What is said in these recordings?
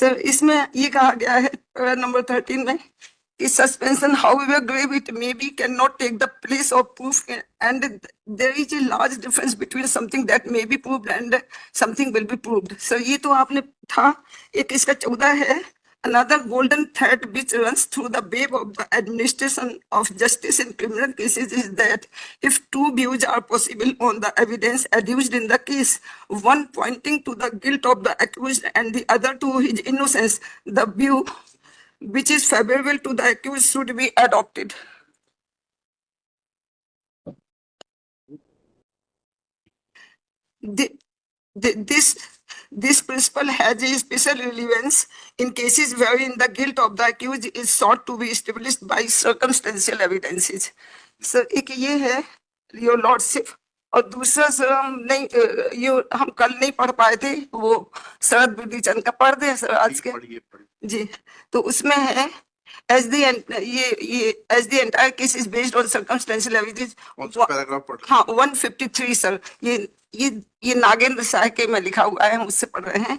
Sir इसमें ये कहा गया है नंबर 13 में कि suspension, however grave it may be, cannot take the place of proof, and there is a large difference between something that may be proved and something will be proved. Sir ये तो आपने था। एक इसका 14 है, another golden thread which runs through the web of the administration of justice in criminal cases is that if two views are possible on the evidence adduced in the case, one pointing to the guilt of the accused and the other to his innocence, the view which is favorable to the accused should be adopted. This principle has a special relevance in cases wherein the guilt of the accused is sought to be established by circumstantial evidences. Sir एक ये है your lordship, और दूसरा sir हम नहीं ये हम कल नहीं पढ़ पाए थे, वो शरद बिधिचंद का पढ़ दे सर आज के जी। तो उसमें है as the entire case is based on circumstantial evidence. हाँ 153 सर, ये नागेंद्र साह के में लिखा हुआ है, हम उससे पढ़ रहे हैं।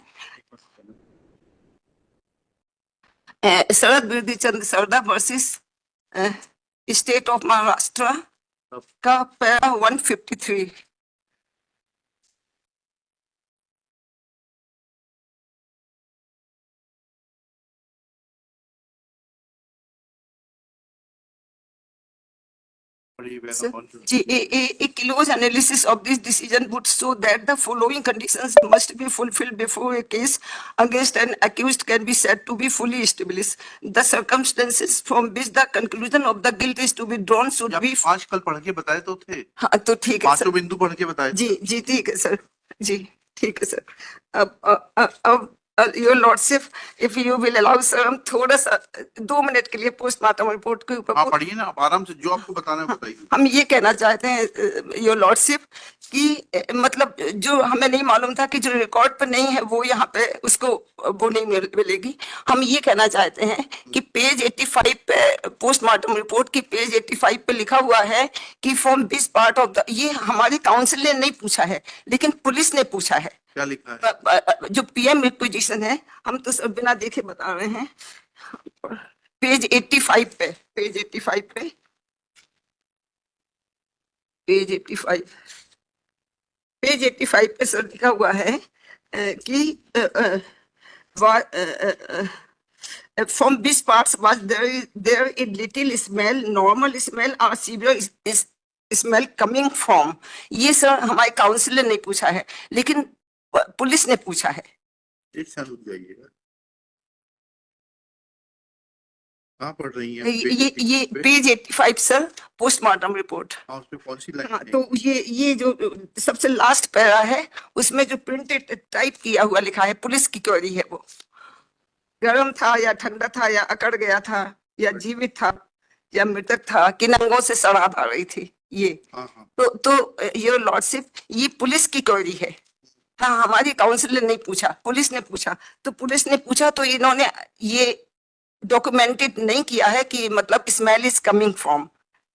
Sharad Bidhichand Sarda versus state of Maharashtra का पैरा 153। जी a close analysis of this decision would show that the following conditions must be fulfilled before a case against an accused can be said to be fully established. The circumstances from which the conclusion of the guilt is to be drawn should be। आज कल पढ़ के बताए तो थे। हाँ तो ठीक है सर, बिंदु पढ़ के बताए। जी ठीक है सर, जी ठीक है सर। अब your lordship if you will allow sir, हम थोड़ा सा 2 मिनट के लिए पोस्टमार्टम रिपोर्ट के ऊपर पढ़िए ना, आप आराम से जो आपको बताना है बताइए। हम ये कहना चाहते हैं योर लॉर्डशिप कि मतलब जो हमें नहीं मालूम था कि जो रिकॉर्ड पर नहीं है वो यहाँ पे उसको वो नहीं मिलेगी। हम ये कहना चाहते हैं कि पेज 85 पे पोस्टमार्टम रिपोर्ट की पेज 85 पे लिखा हुआ है कि from this part of the, ये हमारी काउंसिल ने नहीं पूछा है लेकिन पुलिस ने पूछा है। क्या लिखा है? जो पीएम रिक्विजिशन है, हम तो सब बिना देखे बता रहे हैं। पेज 85 पे, पेज 85 पे, पेज 85, पेज 85 पे सर लिखा हुआ है कि from these parts was there a little smell, normal smell or severe smell coming from। ये सर हमारे काउंसिलर ने पूछा है लेकिन पुलिस ने पूछा है। एक साल रुक जाइएगा, कहाँ पढ़ रही हैं? ये पेज 85 सर, पोस्टमार्टम रिपोर्ट। हाँ, उसमें कौन सी लाइन हाँ, तो ये जो सबसे लास्ट पैरा है उसमें जो प्रिंटेड टाइप किया हुआ लिखा है, पुलिस की क्वेरी है, वो गर्म था या ठंडा था या अकड़ गया था या जीवित था या मृतक था, किन अंगों से सड़ात आ रही थी, ये। तो योर लॉर्डशिप ये पुलिस की क्वेरी है। हाँ, हमारी काउंसिल ने नहीं पूछा, पुलिस ने पूछा। तो पुलिस ने पूछा तो इन्होंने ये डॉक्यूमेंटेड नहीं किया है कि मतलब smell is coming from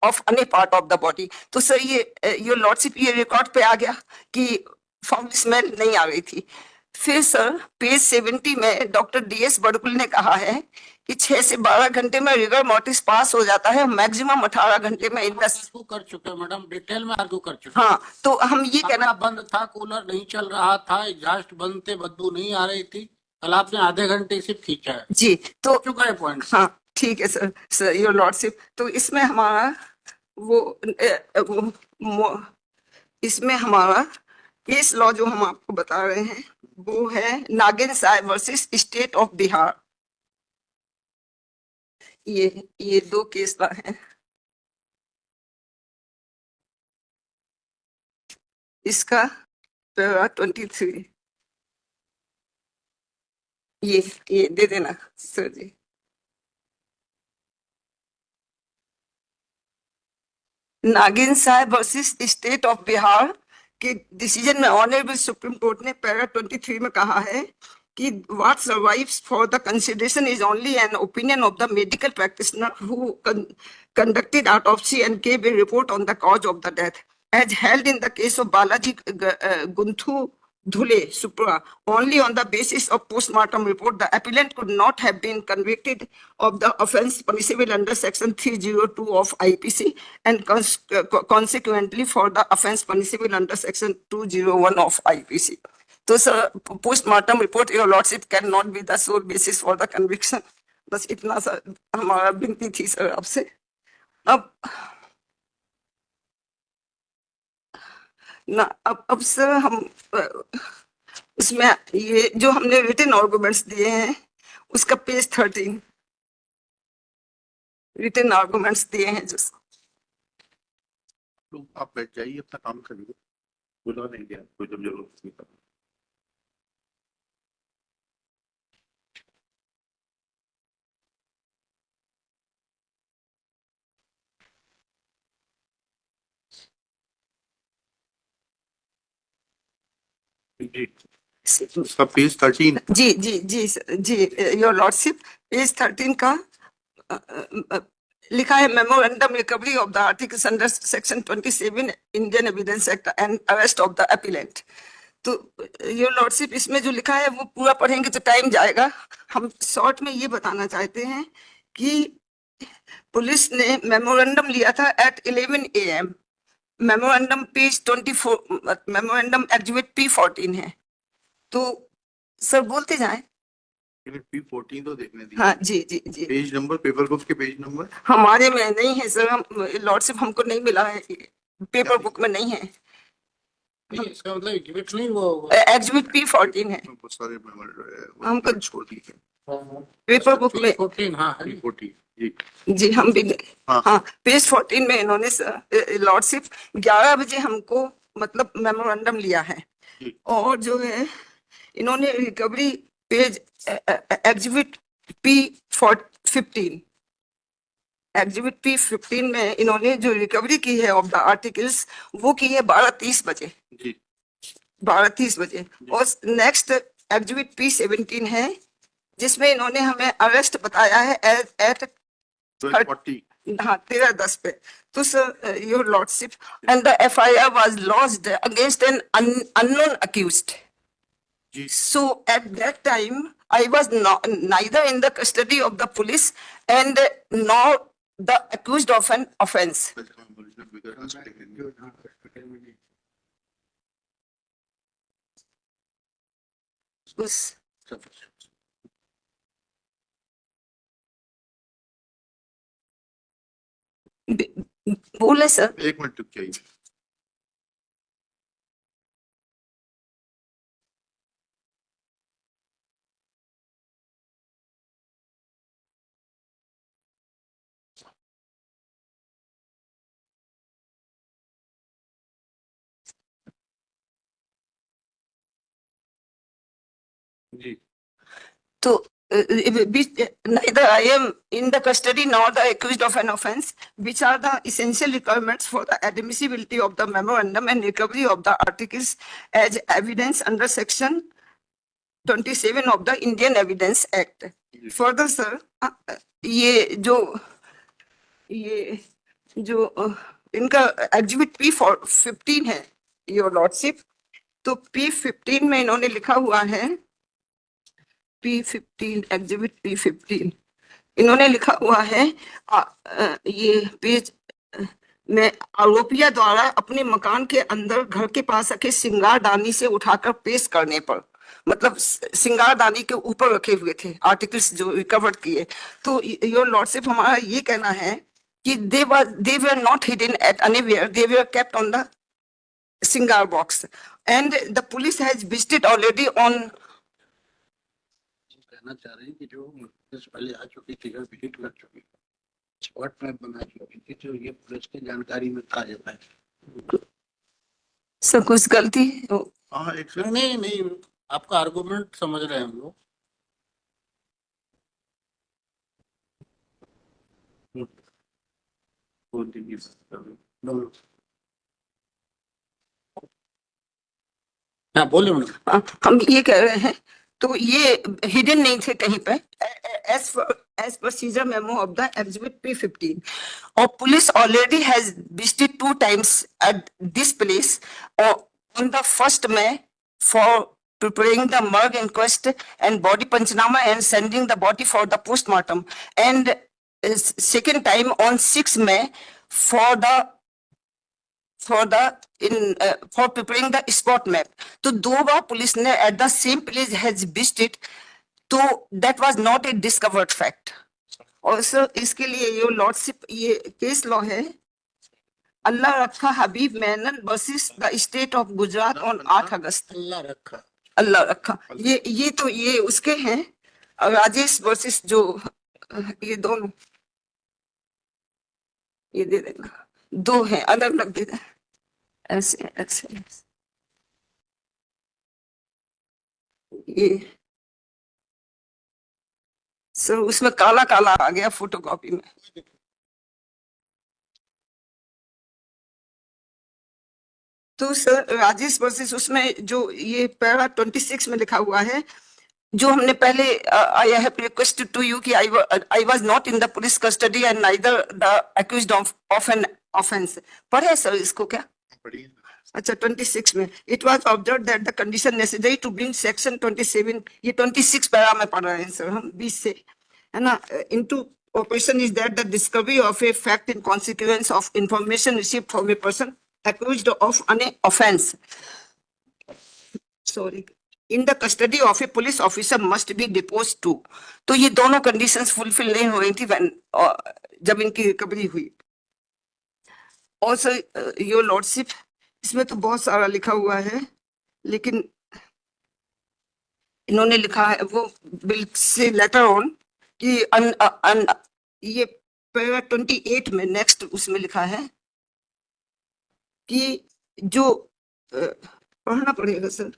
of any part of the body. तो सर ये योर लॉर्डशिप ये रिकॉर्ड पे आ गया कि फाउल स्मेल नहीं आ रही थी। फिर सर पेज 70 में डॉक्टर DS बड़कुल ने कहा है कि 6 से 12 घंटे में रिगर मोर्टिस पास हो जाता है, मैक्सिमम 18 घंटे में आर्गू कर चुके हैं मैडम, डिटेल में आर्गू कर चुके। हाँ, तो हम ये कहना, बंद था, कूलर नहीं चल रहा था, एग्जॉस्ट बंद थे, बदबू नहीं आ रही थी, कल आपने आधे घंटे सिर्फ खींचा है जी। तो चुका है पॉइंट। हाँ ठीक है सर योर लॉर्डशिप। तो इसमें हमारा इसमें हमारा केस लॉ जो हम आपको बता रहे हैं वो है नागिन Sai versus state of Bihar. ये 2 केस लॉ हैं। इसका पैरा 23 ये दे देना सर जी। नागिन Sai versus state of Bihar के डिसीजन में ऑनरेबल सुप्रीम कोर्ट ने पैरा 23 में कहा है कि what survives for the consideration is only an opinion of the medical practitioner who conducted autopsy and gave a report on the cause of the death, as held in the case of Balaji Gunthu Dhule, Supra, only on the basis of post-mortem report, the appellant could not have been convicted of the offence punishable under section 302 of IPC and consequently for the offence punishable under section 201 of IPC. तो sir postmortem report your lordship can not be the sole basis for the conviction. बस इतना sir हमारा विनती थी sir आपसे. अब sir हम उसमें ये जो हमने रिटन आर्गुमेंट्स दिए हैं उसका पेज 13 रिटन आर्गुमेंट्स दिए हैं जो लोग आप बैठ जाइए अपना काम करिए बुला नहीं गया कोई जब जरूरत नहीं था. जी उसका पेज 13 जी जी जी जी योर लॉर्डशिप पेज 13 का लिखा है memorandum recovery of the articles under section 27 Indian evidence act and arrest of the appellant. तो योर लॉर्डशिप इसमें जो लिखा है वो पूरा पढ़ेंगे तो टाइम जाएगा. हम शॉर्ट में ये बताना चाहते हैं कि पुलिस ने मेमोरेंडम लिया था at 11 AM. Memorandum page 24 memorandum exhibit P14 है. तो सर बोलते जाएं. P14 तो देखने दीजिए. हाँ जी जी जी. पेज नंबर पेपर बुक के पेज नंबर हमारे में नहीं है सर. हम लॉर्डशिप हमको नहीं मिला है पेपर बुक में नहीं है. इसका मतलब एग्जिबिट नहीं वो एग्जीबिट P14 है. बहुत सारे मेमोरेंडम हमको छोड़ दिए पेपर बुक में 14 हाँ है. P14 जी जी हम भी हाँ. हाँ पेज 14 में इन्होंने लॉर्डशिप 11 बजे हमको मतलब मेमोरेंडम लिया है. जी. और जो है इन्होंने recovery page exhibit P15 exhibit P15 में इन्होंने जो रिकवरी की है ऑफ द आर्टिकल्स वो की है 12:30 बजे. जी 12:30 बजे. और नेक्स्ट एग्जीबिट P17 है जिसमें इन्होंने हमें अरेस्ट बताया है एट 12:40 हाँ 13:10 पे. तो sir your lordship and the FIR was launched against an unknown accused. जी. So at that time, I was neither in the custody of the police and nor the accused of an offence. उस बोले sir. एक minute रुक जाइए. जी तो neither I am in the custody nor the accused of an offence, which are the essential requirements for the admissibility of the memorandum and recovery of the articles as evidence under section 27 of the Indian Evidence Act. Further, sir, ये जो इनका exhibit P15 है your lordship. तो P15 में इन्होंने लिखा हुआ है P15 एग्जीबिट P15 इन्होंने लिखा हुआ है ये पेज में आरोपिया द्वारा अपने मकान के अंदर घर के पास रखे सिंगारदानी से उठाकर पेश करने पर मतलब सिंगारदानी के ऊपर रखे हुए थे आर्टिकल्स जो रिकवर किए. तो योर लॉर्डशिप हमारा ये कहना है कि they were not hidden at anywhere. They were kept on the cigar box and the police has visited already on. कहना चाह रहे हैं कि जो पुलिस पहले आ चुकी थी विजिट कर चुकी थी स्पॉट मैप बना चुकी थी जो ये पुलिस की जानकारी में था जाता है. सब कुछ गलती हाँ एक नहीं नहीं आपका आर्गुमेंट समझ रहे हैं हम लोग. बोल दीजिए. हाँ बोलिए मैडम. हम ये कह रहे हैं तो ये हिडन नहीं थे कहीं पे as procedure memo of the exhibit P15 or police already has visited 2 times at this place on the 1st May for preparing the morgue inquest and body panchanama and sending the body for the postmortem. And second time on 6 May for preparing the spot map. तो 2 बार police ने at the same place has visited, तो that was not a discovered fact. और sir इसके लिए ये lordship ये case law है, Allah Rakha Habib Menon versus the state of Gujarat on 8 August. Allah Rakha ये तो ये उसके हैं, राजेश वर्सेस जो ये दोनों ये दे देना, 2 हैं अलग अलग दे देना, ऐसे ऐसे ये सर उसमें काला काला आ गया फोटोकॉपी में। तो सर राजेश वर्सेस उसमें जो ये पैरा 26 में लिखा हुआ है, जो हमने पहले I have requested to you कि I was not in the police custody and neither the accused of an offence. पढ़े सर इसको क्या? पढ़िए। अच्छा 26 में it was observe that the condition necessary to bring section 27, ये 26 पैरा में पढ़ रहे हैं सर हम 20 से, है ना, into operation is that the discovery of a fact in consequence of information received from a person accused of an offense, sorry, in the custody of a police officer must be deposed too. तो ये दोनों conditions fulfil नहीं हो रही थी जब इनकी recovery हुई। और सर योर लॉर्डशिप इसमें तो बहुत सारा लिखा हुआ है, लेकिन इन्होंने लिखा है वो बिल से लेटर ऑन कि ये पैरा 28 में नेक्स्ट उसमें लिखा है कि जो पढ़ना पड़ेगा सर,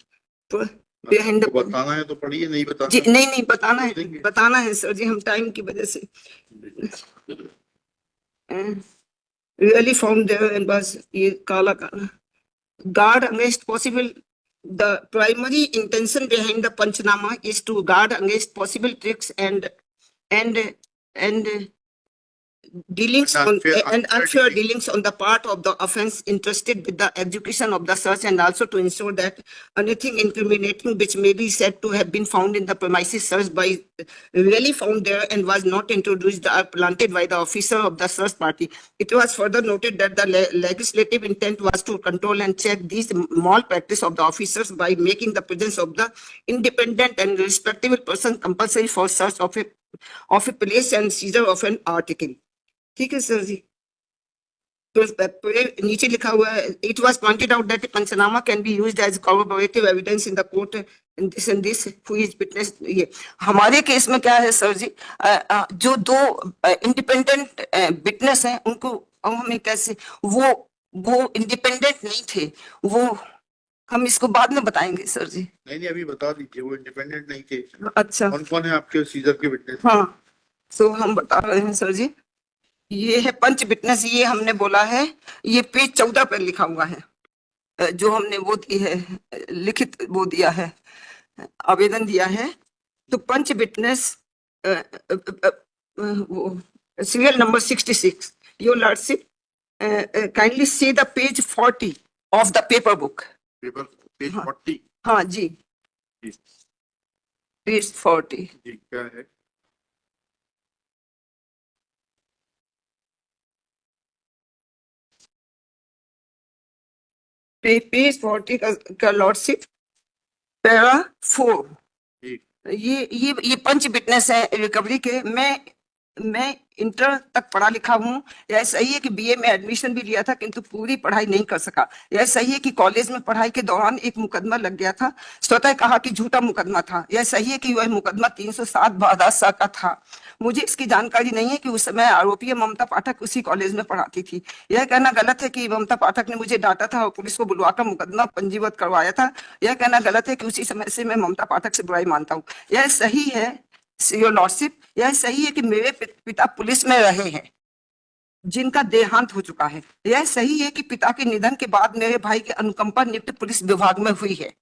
बताना है तो पढ़िए, नहीं बताना जी नहीं बताना है सर जी, हम टाइम की वजह से really found there and was ये काला guard against possible, the primary intention behind the panchanama is to guard against possible tricks and dealings on and unfair dealings on the part of the offense interested with the execution of the search, and also to ensure that anything incriminating which may be said to have been found in the premises searched by really found there and was not introduced or planted by the officer of the search party. It was further noted that the legislative intent was to control and check these malpractice of the officers by making the presence of the independent and respectable person compulsory for search of a place and seizure of an article. ठीक है sir जी। तो नीचे लिखा हुआ है, it was pointed out that panchnama can be used as corroborative evidence in the court and this who is witness। ये हमारे case में क्या है सर जी, जो 2 इंडिपेंडेंट विटनेस हैं उनको हमें कैसे, वो इंडिपेंडेंट नहीं थे, वो हम इसको बाद में बताएंगे सर जी। नहीं अभी बता दीजिए, वो इंडिपेंडेंट नहीं थे। अच्छा कौन है आपके सीजर के विटनेस? हाँ तो हम बता रहे हैं सर जी, ये है पंच विटनेस, ये हमने बोला है, ये पेज 14 पर लिखा हुआ है, जो हमने वो दी है लिखित वो दिया है, आवेदन दिया है। तो punch witness serial number 66, your lordship kindly see the page 40 of the paper book. Page 40? हाँ जी पेज 40 जी क्या है? पेज 40 का लॉर्डशिप पैरा 4, ये पंच विटनेस है रिकवरी के। मैं इंटर तक पढ़ा लिखा हूँ, यह सही है कि बीए में एडमिशन भी लिया था किंतु पूरी पढ़ाई नहीं कर सका। यह सही है कि कॉलेज में पढ़ाई के दौरान एक मुकदमा लग गया था, स्वतः कहा कि झूठा मुकदमा था। यह सही है कि वह मुकदमा 307 बादासा का था। मुझे इसकी जानकारी नहीं है कि उस समय आरोपी ममता पाठक उसी कॉलेज में पढ़ाती थी। यह कहना गलत है कि ममता पाठक ने मुझे डांटा था और पुलिस को बुलवाकर मुकदमा पंजीबद्ध करवाया था। यह कहना गलत है कि उसी समय से मैं ममता पाठक से बुराई मानता हूँ। यह सही है योर लॉर्डशिप, यह सही है कि मेरे पिता पुलिस में रहे हैं जिनका देहांत हो चुका है। यह सही है कि पिता के निधन के बाद मेरे भाई की अनुकंपा नियुक्त पुलिस विभाग में हुई है।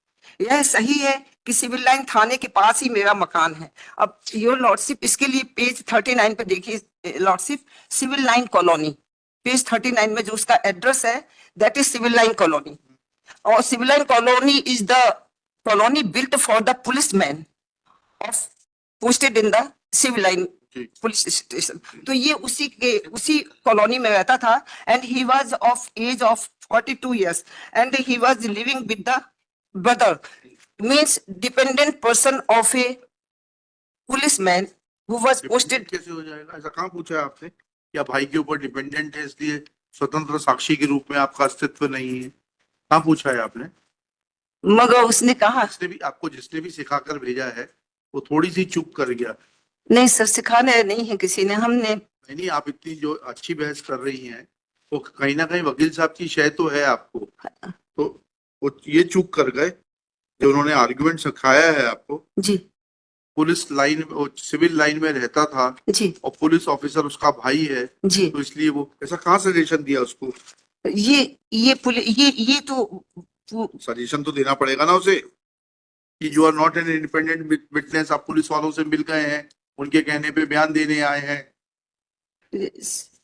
यह सही है कि सिविल लाइन थाने के पास ही मेरा मकान है। अब योर लॉर्डशिप इसके लिए पेज 39 पे देखिए lordship, civil line colony page 39 में जो उसका एड्रेस है that is civil line colony, और civil line colony is the colony built for the policemen of posted in the civil line जी पुलिस स्टेशन। तो ये उसी कॉलोनी में रहता था and he was of age of 42 years and he was living with the brother means dependent person of a policeman who was dependent posted. कैसे हो जाएगा? ऐसा कहाँ पूछा है आपने? या भाई के ऊपर डिपेंडेंट है इसलिए स्वतंत्र साक्षी के रूप में आपका अस्तित्व नहीं है? कहाँ पूछा है आपने? मगर उसने कहा जिसने भी सिखाकर भेजा है वो थोड़ी सी चूक कर गया। नहीं सर, सिखाने नहीं है किसी ने, हमने नहीं, आप इतनी जो अच्छी बहस कर रही हैं वो कहीं ना कहीं वकील साहब की शय तो है आपको, तो वो ये चूक कर गए जो उन्होंने आर्गुमेंट सिखाया है आपको। जी पुलिस लाइन सिविल लाइन में रहता था जी और पुलिस ऑफिसर उसका भाई है, जी तो इसलिए वो ऐसा कहाँ सजेशन दिया उसको? ये तो सजेशन तो देना पड़ेगा ना उसे कि you are not an independent witness, आप पुलिस वालों से मिल गए हैं, उनके कहने पे बयान देने आए हैं।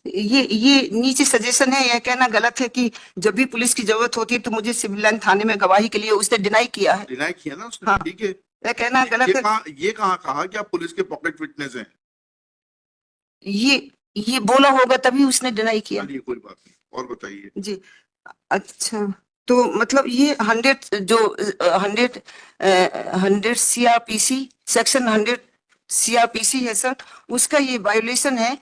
ये नीचे सजेशन है, यह कहना गलत है कि जब भी पुलिस की जरूरत होती है तो मुझे सिविल लाइन थाने में गवाही के लिए उसने डिनाई किया है। डिनाई किया ना उसने, हाँ। ठीक है। यह कहना गलत है। ये कहाँ कहा कि आप पुलिस के पॉकेट विटनेस हैं? ये बोला होगा तभी उसने डिनाई किया। चलिए कोई बात नहीं, और बताइए। जी अच्छा, तो मतलब ये 100 सीआरपीसी सेक्शन 100 सीआरपीसी है सर, उसका ये वायोलेशन है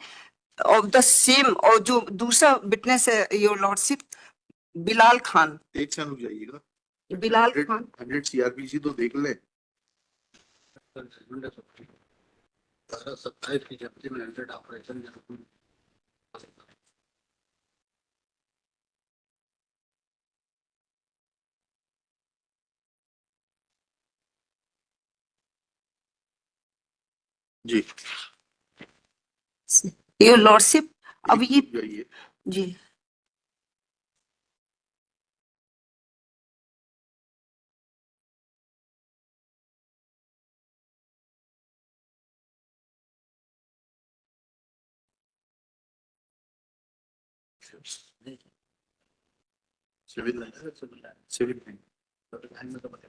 ऑफ द सेम। और जो दूसरा विटनेस है योर लॉर्डशिप बिलाल खान, एक से रुक जाइएगा। बिलाल खान 100 सीआरपीसी तो देख ले। 27 की जब्ती में 100 ऑपरेशन जी योर लॉर्डशिप। अब ये रुक जाइए। जी सिविल सिविल में तो बता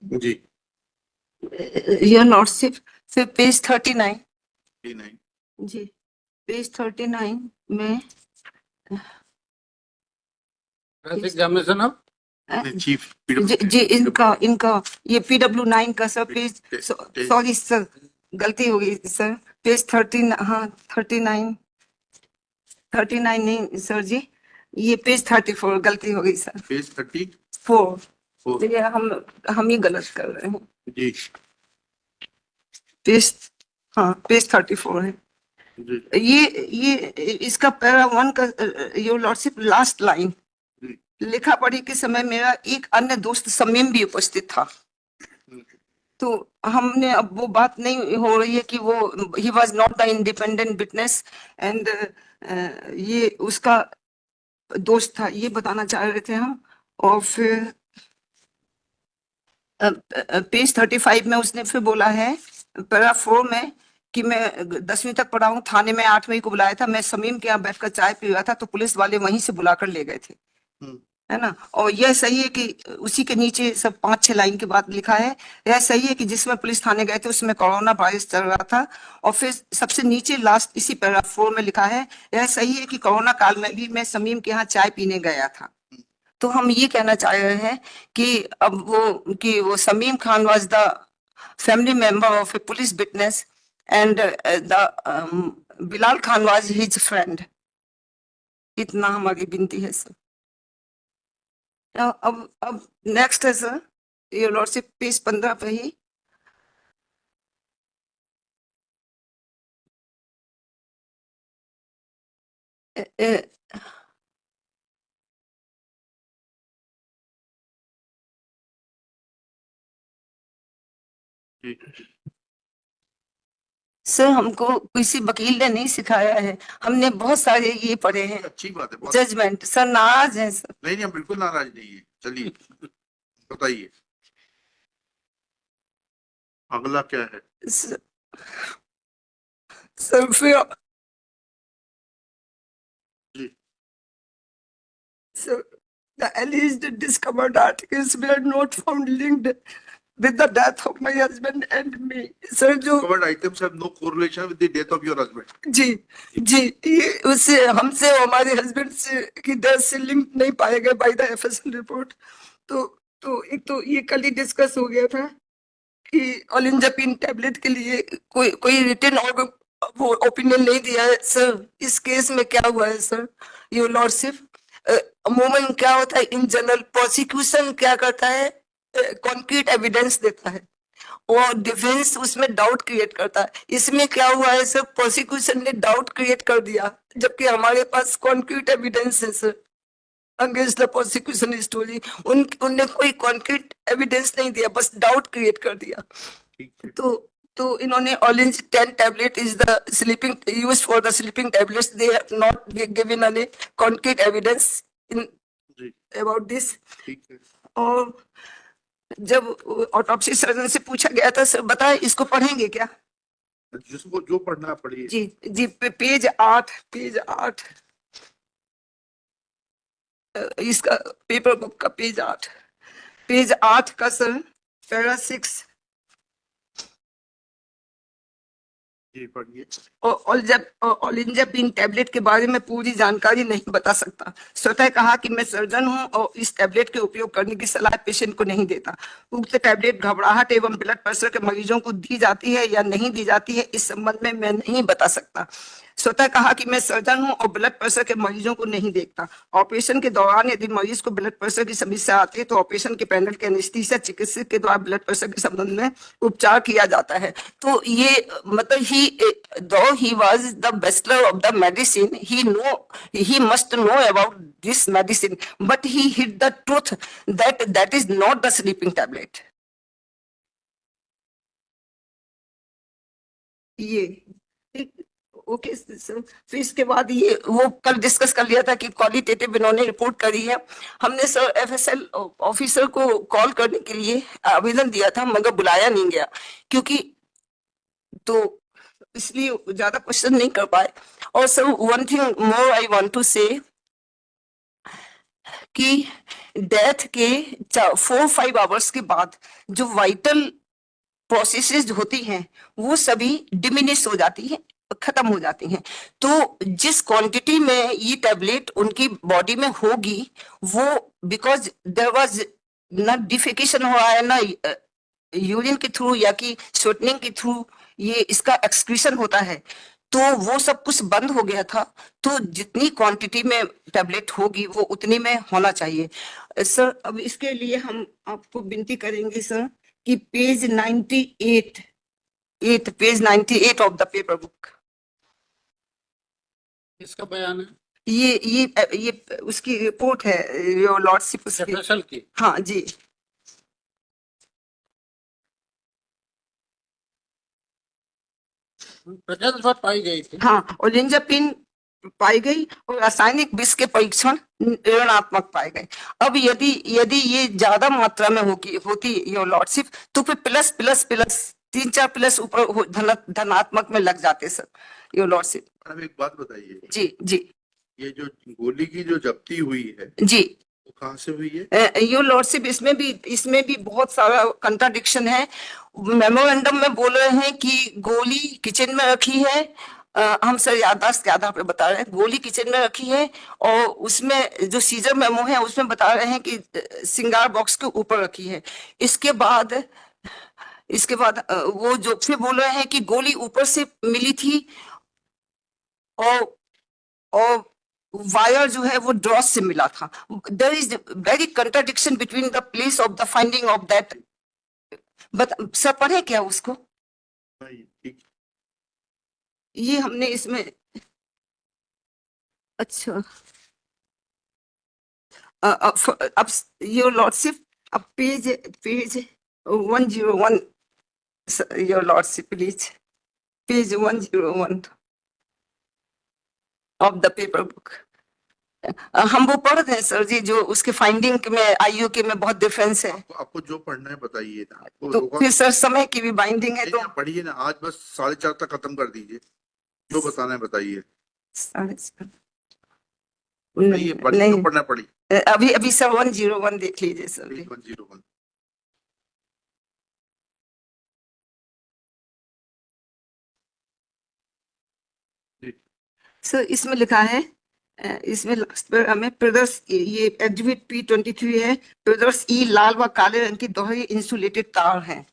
जी योर लॉर्डशिप फिर पेज 39 नहीं जी पेज 39 में एग्जामिनेशन ऑफ चीफ जी इनका ये PW9 का सर पेज, सॉरी सर गलती हो गई सर, पेज 13 हाँ 39 नहीं सर जी, ये पेज 34 गलती हो गई सर, पेज 34 तो ये हम ही गलत कर रहे हैं। जी पेज हाँ पेज 34 है। जी ये इसका पैरा 1 का योर लॉर्डशिप लास्ट लाइन, जी लिखा पढ़ी के समय मेरा एक अन्य दोस्त समीम भी उपस्थित था। तो हमने अब वो बात नहीं हो रही है कि वो he was not the independent witness and ये उसका दोस्त था, ये बताना चाह रहे थे हम। और फिर पेज 35 में उसने फिर बोला है पैरा 4 में कि मैं 10वीं तक पढ़ा हूँ, थाने में 8वीं को बुलाया था, मैं समीम के यहाँ बैठकर चाय पी रहा था तो पुलिस वाले वहीं से बुलाकर ले गए थे, है ना। और यह सही है कि उसी के नीचे सब 5-6 लाइन के बाद लिखा है, यह सही है कि जिसमें पुलिस थाने गए थे उसमें कोरोना वायरस चल रहा था। और फिर सबसे नीचे लास्ट इसी पैराग्राफ 4 में लिखा है, यह सही है कि कोरोना काल में भी मैं समीम के यहाँ चाय पीने गया था। तो हम ये कहना चाह रहे हैं कि अब वो Sameem Khan was the family member of A police witness and the Bilal Khan was his friend. इतना हमारी विनती है सर। अब नेक्स्ट है सर योर लॉर्डशिप पेज 15 पे ही ए, ए, जी सर हमको किसी वकील ने नहीं सिखाया है, हमने बहुत सारे ये पढ़े हैं अच्छी बात है, बहुत जजमेंट। सर नाराज है सर। नहीं नहीं, हम बिल्कुल नाराज नहीं है। चलिए बताइए अगला क्या है। सर, सर फिर जी sir, the alleged discovered articles were not found linked with the death of my husband and me. Sir जो covered items have no correlation with the death of your husband. जी जी ये उससे हमसे और हमारे husband से की death से link नहीं पाए गए बाय द एफएसएल रिपोर्ट। तो एक तो ये कल ही डिस्कस हो गया था कि ओलिंजापिन टैबलेट के लिए कोई रिटन और वो ओपिनियन नहीं दिया है। सर इस केस में क्या हुआ है सर, योर लॉर्डशिप, अमूमन क्या होता है इन जनरल, प्रोसिक्यूशन क्या करता है, कॉन्क्रीट एविडेंस देता है और डिफेंस उसमें डाउट क्रिएट करता है। इसमें क्या हुआ है सर, प्रोसिक्यूशन ने डाउट क्रिएट कर दिया जबकि हमारे पास कॉन्क्रीट एविडेंस है sir against the prosecution story. उनने कोई कॉन्क्रीट एविडेंस नहीं दिया, बस डाउट क्रिएट कर दिया। ठीक है, तो इन्होंने orange 10 tablet is the sleeping use for the sleeping tablets, they have not given any concrete evidence in जी अबाउट दिस। ठीक है। और जब ऑटोप्सी सर्जन से पूछा गया था सर बताए इसको पढ़ेंगे क्या? जिसको जो पढ़ना है पढ़िए। जी जी पेज 8, पेज 8 इसका पेपर बुक का पेज 8 का सर पैरा 6 जी पढ़िए। ओलिंजापिन टैबलेट के बारे में पूरी जानकारी नहीं बता सकता। स्वतः कहा कि मैं सर्जन हूं और इस टैबलेट के उपयोग करने की सलाह पेशेंट को नहीं देता। उक्त टैबलेट घबराहट एवं ब्लड प्रेशर के मरीजों को दी जाती है या नहीं दी जाती है इस संबंध में मैं नहीं बता सकता। स्वतः कहा कि मैं सर्जन हूं और ब्लड प्रेशर के मरीजों को नहीं देखता। ऑपरेशन के दौरान यदि मरीज को ब्लड प्रेशर की समस्या आती है तो ऑपरेशन के पैनल के एनेस्थीसिया चिकित्सक के द्वारा ब्लड प्रेशर के संबंध में उपचार किया जाता है। तो ये मतलब though he was the bachelor of the medicine, he must know about this medicine, but he hid the truth that is not the sleeping tablet. ये ओके सर। फिर इसके बाद ये वो कल डिस्कस कर लिया था कि क्वालिटेटिव इन्होंने रिपोर्ट करी है। हमने सर एफएसएल ऑफिसर को कॉल करने के लिए आवेदन दिया था मगर बुलाया नहीं गया क्योंकि तो इसलिए ज्यादा क्वेश्चन नहीं कर पाए। और sir one thing more I want to say कि डेथ के 4-5 आवर्स के बाद जो वाइटल प्रोसेसेस होती हैं वो सभी डिमिनिश हो जाती हैं, खत्म हो जाती हैं। तो जिस क्वांटिटी में ये टैबलेट उनकी बॉडी में होगी वो बिकॉज देयर वाज ना डिफिकेशन हो रहा है ना यूरिन के थ्रू या कि स्वेटनिंग के थ्रू ये इसका एक्सक्रीशन होता है, तो वो सब कुछ बंद हो गया था। तो जितनी क्वांटिटी में टैबलेट होगी वो उतनी में होना चाहिए। सर अब इसके लिए हम आपको विनती करेंगे सर कि page 98 of the paper book इसका बयान है ये उसकी रिपोर्ट है योर लॉर्डशिप उसकी। एफएसएल की। हाँ जी प्रजनन पाई गई थी। हाँ ओलिंजापिन पाई गई और रासायनिक विष के परीक्षण ऋणात्मक पाए गए। अब यदि यदि ये ज्यादा मात्रा में होती योर लॉर्डशिप तो फिर प्लस प्लस प्लस 3-4 प्लस ऊपर धनात्मक में लग जाते सर योर लॉर्डशिप। मैडम एक बात बताइए, जी जी ये जो गोली की जो जब्ती हुई है जी वो कहाँ से हुई है? योर लॉर्डशिप इसमें भी बहुत सारा कंट्राडिक्शन है। मेमोरेंडम में बोल रहे हैं कि गोली किचन में रखी है, हम सर याददाश्त के आधार पर बता रहे हैं गोली किचन में रखी है और उसमें जो सीजर मेमो है उसमें बता रहे हैं कि सिंगार बॉक्स के ऊपर रखी है। इसके बाद वो जो फिर बोल रहे हैं कि गोली ऊपर से मिली थी और वायर जो है वो ड्रॉस से मिला था। There is very contradiction between the place of the finding of that. But sir पढ़े क्या उसको? नहीं, ठीक। ये हमने इसमें अच्छा अब योर लॉर्डशिप अब page 101 your lordship please page 101 of the paper book. हम वो पढ़ रहे हैं सर जी, जो उसके फाइंडिंग में आईयू के में बहुत डिफरेंस है। आपको जो पढ़ना है बताइए ना, आपको तो रोका फिर सर समय की भी बाइंडिंग है, नहीं, तो आप पढ़िए ना, आज बस 4:30 तक खत्म कर दीजिए, जो बताना है बताइए। 4:30 बताइए, पढ़िए, जो नहीं, पढ़ना है पढ़िए। अभी अभी सर 101 देख लीजिए सर जी। 101। सर इसमें लिखा है, इसमें लास्ट पर हमें प्रदर्श, ये एग्जिबिट P23 है, प्रदर्श ई लाल व काले रंग की दोहरी इंसुलेटेड तार हैं।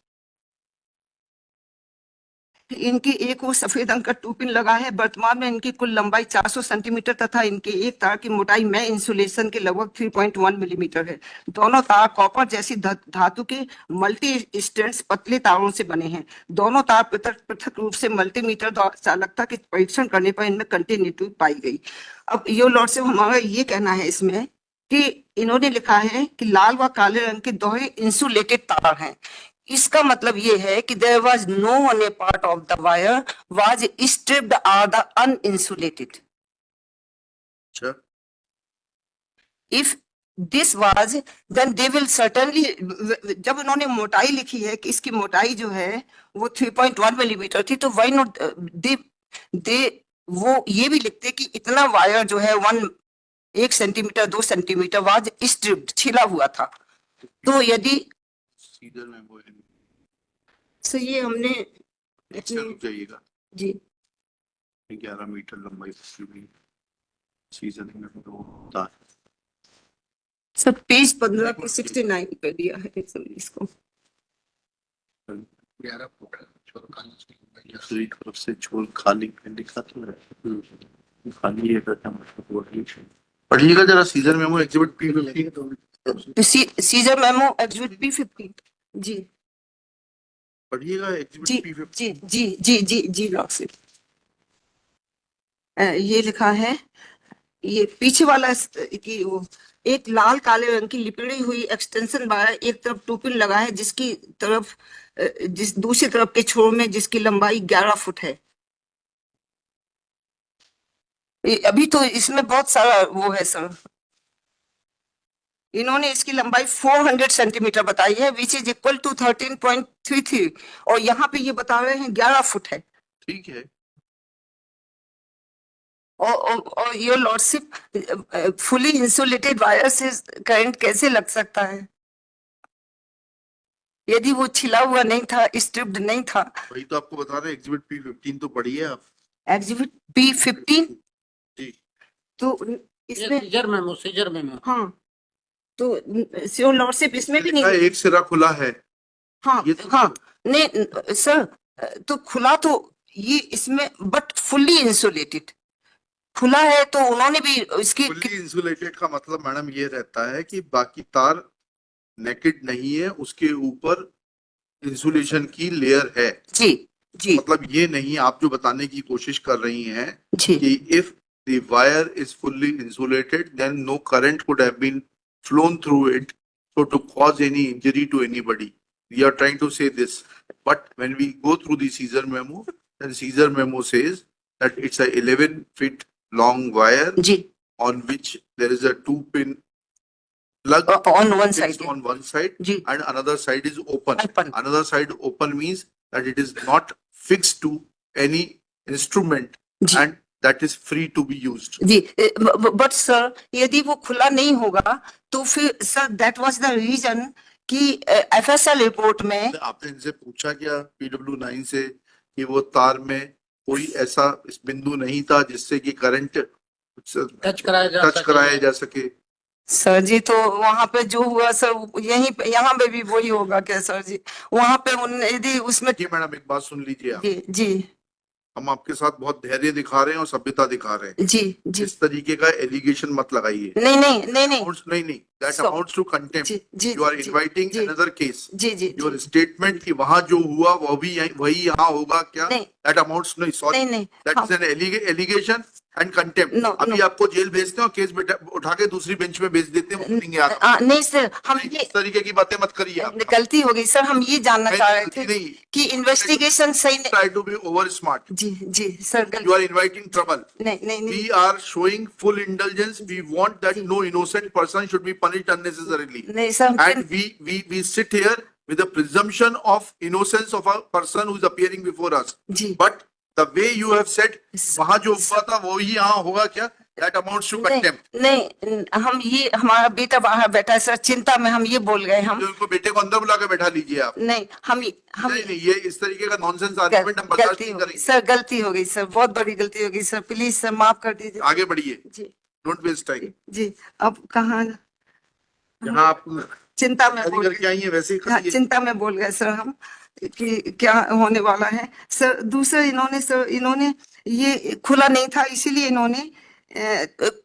इनकी एक और सफेद रंग का 2 पिन लगा है। वर्तमान में इनकी कुल लंबाई 400 सेंटीमीटर तथा इनके एक तार की मोटाई में इंसुलेशन के लगभग 3.1 मिलीमीटर है। दोनों तार कॉपर जैसी धातु के मल्टी स्ट्रैंड्स पतले तारों से बने हैं। दोनों तार पृथक पृथक रूप से मल्टीमीटर द्वारा चालकता के परीक्षण करने पर इनमें कंटिन्यूटी पाई गई। अब यो लॉर्ड से हमारा ये कहना है इसमें कि इन्होंने लिखा है कि लाल व काले रंग के दोहरे इंसुलेटेड तार हैं। इसका मतलब ये है कि there was no one a part of the wire was stripped or the uninsulated. अच्छा, If this was, then they will certainly, जब उन्होंने मोटाई लिखी है कि इसकी मोटाई जो है वो 3.1 मिलीमीटर थी, तो why not they वो ये भी लिखते कि इतना वायर जो है 1 सेंटीमीटर 2 सेंटीमीटर was stripped, छिला हुआ था। तो यदि सीजर में वो है, सर ये हमने एक से रुक जाइएगा। जी 11 मीटर लंबाई सीजन में वो होता है। सर पेज 15 पे 69 पे दिया है सर इसको। 11 फुट है, छोर खाने से दूसरी तरफ से छोर खाली पे लिखा तो है, खाली है पढ़िएगा जरा। Seizure memo exhibit P15 seizure memo exhibit P15 जी पढ़िएगा, जी एग्जिबिट P15। जी जी जी जी जी लॉर्डशिप, ये लिखा है, ये पीछे वाला कि वो एक लाल काले रंग की लिपटी हुई एक्सटेंशन वायर एक तरफ 2 पिन लगा है, जिसकी तरफ जिस दूसरी तरफ के छोर में जिसकी लंबाई 11 फुट है। अभी तो इसमें बहुत सारा वो है सर, इन्होंने इसकी लंबाई 400 सेंटीमीटर बताई है, विच इज इक्वल टू 13.33, और यहाँ पे ये बता रहे हैं 11 फुट है। ठीक है, और your lordship, fully insulated wire से करंट कैसे लग सकता है यदि वो छिला हुआ नहीं था, स्ट्रिप्ड नहीं था। वही तो आपको बता रहे हैं, एग्जिबिट P15 तो पढ़िए आप। एग्जिबिट P15 जी, तो इसमें सीजर मेमो हाँ, तो योर लॉर्डशिप इसमें भी नहीं, एक सिरा खुला है। हाँ ये तो हाँ नहीं सर, तो खुला तो ये इसमें, बट फुल्ली इंसुलेटेड खुला है, तो उन्होंने भी इसकी फुल्ली इंसुलेटेड का मतलब मैडम ये रहता है कि बाकी तार नेकेड नहीं है, उसके ऊपर इंसुलेशन की लेयर है। जी जी मतलब ये नहीं, आप जो बताने की कोशिश कर रही हैं जी कि if the wire is fully insulated, then no current could have been flown through it, so to cause any injury to anybody. We are trying to say this, but when we go through the Caesar memo, then Caesar memo says that it's a 11 feet long wire जी on which there is a 2-pin plug on one fixed side on one side जी and another side is open. open Another side open means that it is not fixed to any instrument जी and that is free to be used. जी, but sir यदि वो खुला नहीं होगा तो फिर sir that was the reason कि एफएसएल रिपोर्ट में आपने इनसे पूछा क्या PW9 से कि वो तार में कोई ऐसा इस बिंदु नहीं था जिससे कि करंट टच कराया जा सके? सर जी, तो वहां पे जो हुआ सर यहीं पे यहाँ पे भी वही होगा क्या सर जी? वहां पे यदि उसमें जी मैडम एक बात सुन लीजिए आप, जी जी हम आपके साथ बहुत धैर्य दिखा रहे हैं और सभ्यता दिखा रहे हैं। जी जी इस तरीके का एलिगेशन मत लगाइए। नहीं नहीं नहीं नहीं नहीं, that So- amounts to contempt. Ji ji You are ji, inviting ji, another case. Ji ji Your ji, statement कि वहां जो हुआ वो भी वही यहाँ होगा क्या? नहीं That amounts, no, sorry, नहीं नहीं that is an allegation and contempt. No, अभी no. आपको जेल भेजते हैं और केस उठा के दूसरी बेंच में भेज देते हैं, वो नहीं आ रहा। नहीं सर, हम नहीं, ये इस तरीके की बातें मत करिए आप। गलती हो गई सर, हम ये जानना चाह रहे थे नहीं, कि इन्वेस्टिगेशन सही नहीं। try to be over smart. जी सर, You गलती are inviting trouble. नहीं We are showing full indulgence. We want that no innocent person should be punished unnecessarily. नहीं sir, And we sit here with the presumption of innocence of a person who is appearing before us. जी But the way you have said, वहाँ जो हुआ था वो ही यहाँ होगा क्या? That amounts to contempt. नहीं, हम ये हमारा बेटा बाहर बैठा है सर, चिंता में हम ये बोल गए हम। जो उनको बेटे को अंदर बुला के बैठा लीजिए आप। नहीं, हम नहीं, ये इस तरीके का नॉनसेंस आर्गुमेंट हम बर्दाश्त गलती नहीं हो गई करेंगे। सर, गलती हो गई सर, बहुत बड़ी गलती हो गई सर, प्लीज सर माफ कर दीजिए। आगे बढ़िए। जी Don't waste time. जी, अब कहाँ जहाँ आप चिंता में शादी बोल करके आई हैं वैसे ही हाँ, करिए। चिंता में बोल गए सर हम कि क्या होने वाला है सर। दूसरा इन्होंने ये खुला नहीं था, इसीलिए इन्होंने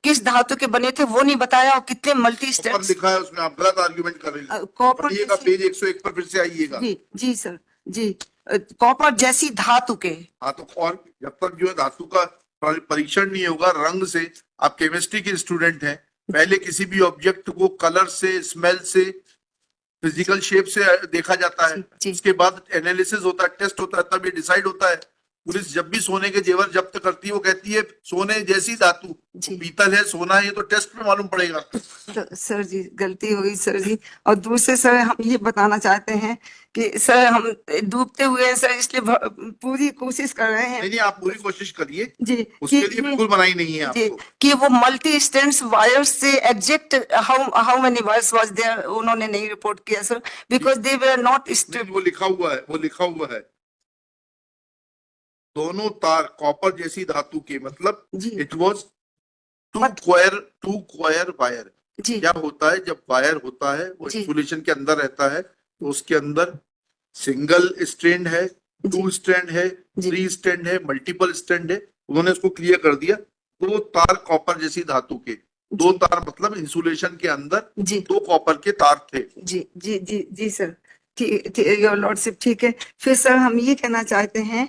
किस धातु के बने थे वो नहीं बताया, और कितने मल्टी ऊपर स्टेट्स लिखा है उसमें, आप गलत आर्गुमेंट कर रही हैं। कॉपर पढ़िएगा पेज 101 पर फिर से आइएगा। जी सर जी, कॉपर जैसी धातु के। हाँ तो और जब तक जो है धातु का परीक्षण नहीं होगा रंग से, आप केमिस्ट्री के स्टूडेंट हैं, पहले किसी भी ऑब्जेक्ट को कलर से, स्मेल से, फिजिकल शेप से देखा जाता है, जी। उसके बाद एनालिसिस होता है, टेस्ट होता है, तब ये डिसाइड होता है। पुलिस जब भी सोने के जेवर जब्त करती है वो कहती है सोने जैसी धातु, जी। पीतल है, सोना है, ये तो टेस्ट में मालूम पड़ेगा। सर जी गलती हो गई सर जी। और दूसरे सर हम ये बताना चाहते हैं कि सर हम डूबते हुए हैं सर, इसलिए पूरी कोशिश कर रहे हैं नहीं, आप पूरी कोशिश करिए, जी उसके लिए बिल्कुल मनाही नहीं है जी आपको। कि वो मल्टी स्ट्रैंड्स वायर्स से exact how many wires was there उन्होंने नहीं रिपोर्ट किया sir, because they were not वो लिखा हुआ है, वो लिखा हुआ है दोनों तार कॉपर जैसी धातु के, मतलब जी it was two quire wire. जी क्या होता है जब वायर होता है वो जी। इंसुलेशन के अंदर रहता है, तो उसके अंदर सिंगल स्ट्रैंड है, टू स्ट्रैंड है, जी। 3 स्ट्रैंड है, मल्टीपल स्ट्रैंड है। उन्होंने उसको क्लियर कर दिया, 2 तार कॉपर जैसी धातु के, 2 तार मतलब इंसुलेशन के अंदर जी 2 कॉपर के तार थे। जी सर, ठीक योर लॉर्डशिप, ठीक है। फिर सर हम ये कहना चाहते हैं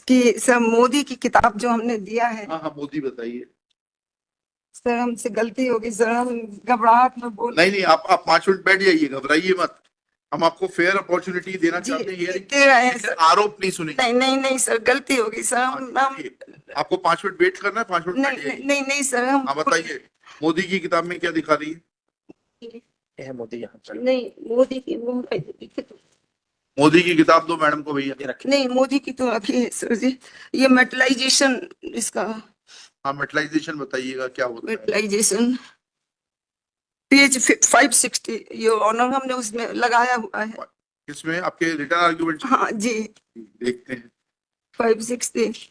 कि सर मोदी की किताब जो हमने दिया है, हाँ मोदी बताइए। सर हमसे गलती होगी सर, हम घबराहट में बोल नहीं, आप 5 मिनट बैठ जाइए, घबराइए मत, हम आपको फेयर अपॉर्चुनिटी देना जी चाहते हैं। hearing दे रहे हैं की। सर। आरोप नहीं सुनेंगे। नहीं सर, गलती होगी सर, हम आपको 5 मिनट वेट करना है, 5 मिनट बैठ जाइए। नहीं सर, हम हाँ बताइए, मोदी की किताब में क्या दिखा रही है? यह मोदी यहाँ पर नहीं मोदी की वो मोदी की किताब दो मैडम को भैया। ये रखिए। नहीं मोदी की तो रखी है सर जी, ये मेटलाइजेशन इसका हाँ मेटलाइजेशन बताइएगा क्या होता है। मेटलाइजेशन पेज 560 योर ऑनर, हमने उसमें लगाया हुआ है। इसमें आपके रिटर्न आर्गुमेंट हाँ जी, देखते हैं। 560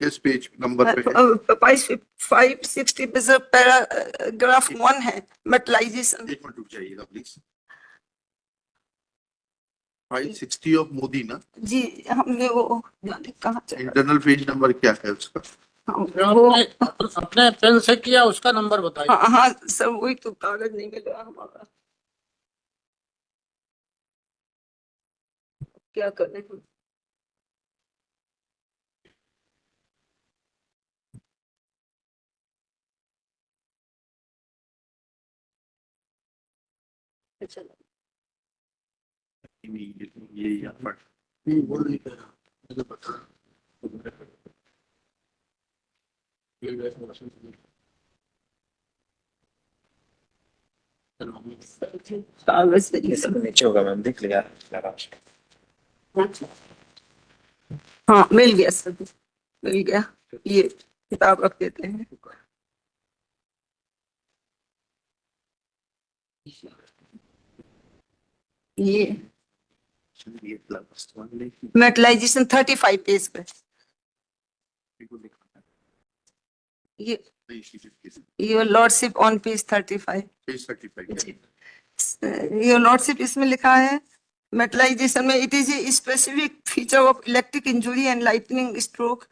किस पेज नंबर पे है? 560 पे सर पैराग्राफ 1 है मेटलाइजेशन। एक मिनट रुक जाइएगा प्लीज। 560 ऑफ मोदी ना, जी हमने वो जाने कहाँ चला इंटरनल पेज नंबर क्या है उसका? हाँ, वो अपने पेन से किया उसका नंबर बताइए। हाँ सर, वही तो कागज नहीं मिल रहा हमारा, क्या करें हम। चलो ये यहाँ पर वो नहीं कह रहा, मुझे बता। कागज नहीं ये सब नीचे होगा मैम, देख लिया। हाँ मिल गया सर, मिल गया, ये किताब रख देते हैं। ये मेटलाइजेशन 35 पेज पे, ये your lordship on page 35। Page 35 your lordship इसमें लिखा है मेटलाइजेशन में it is a specific feature of electric injury and lightning stroke.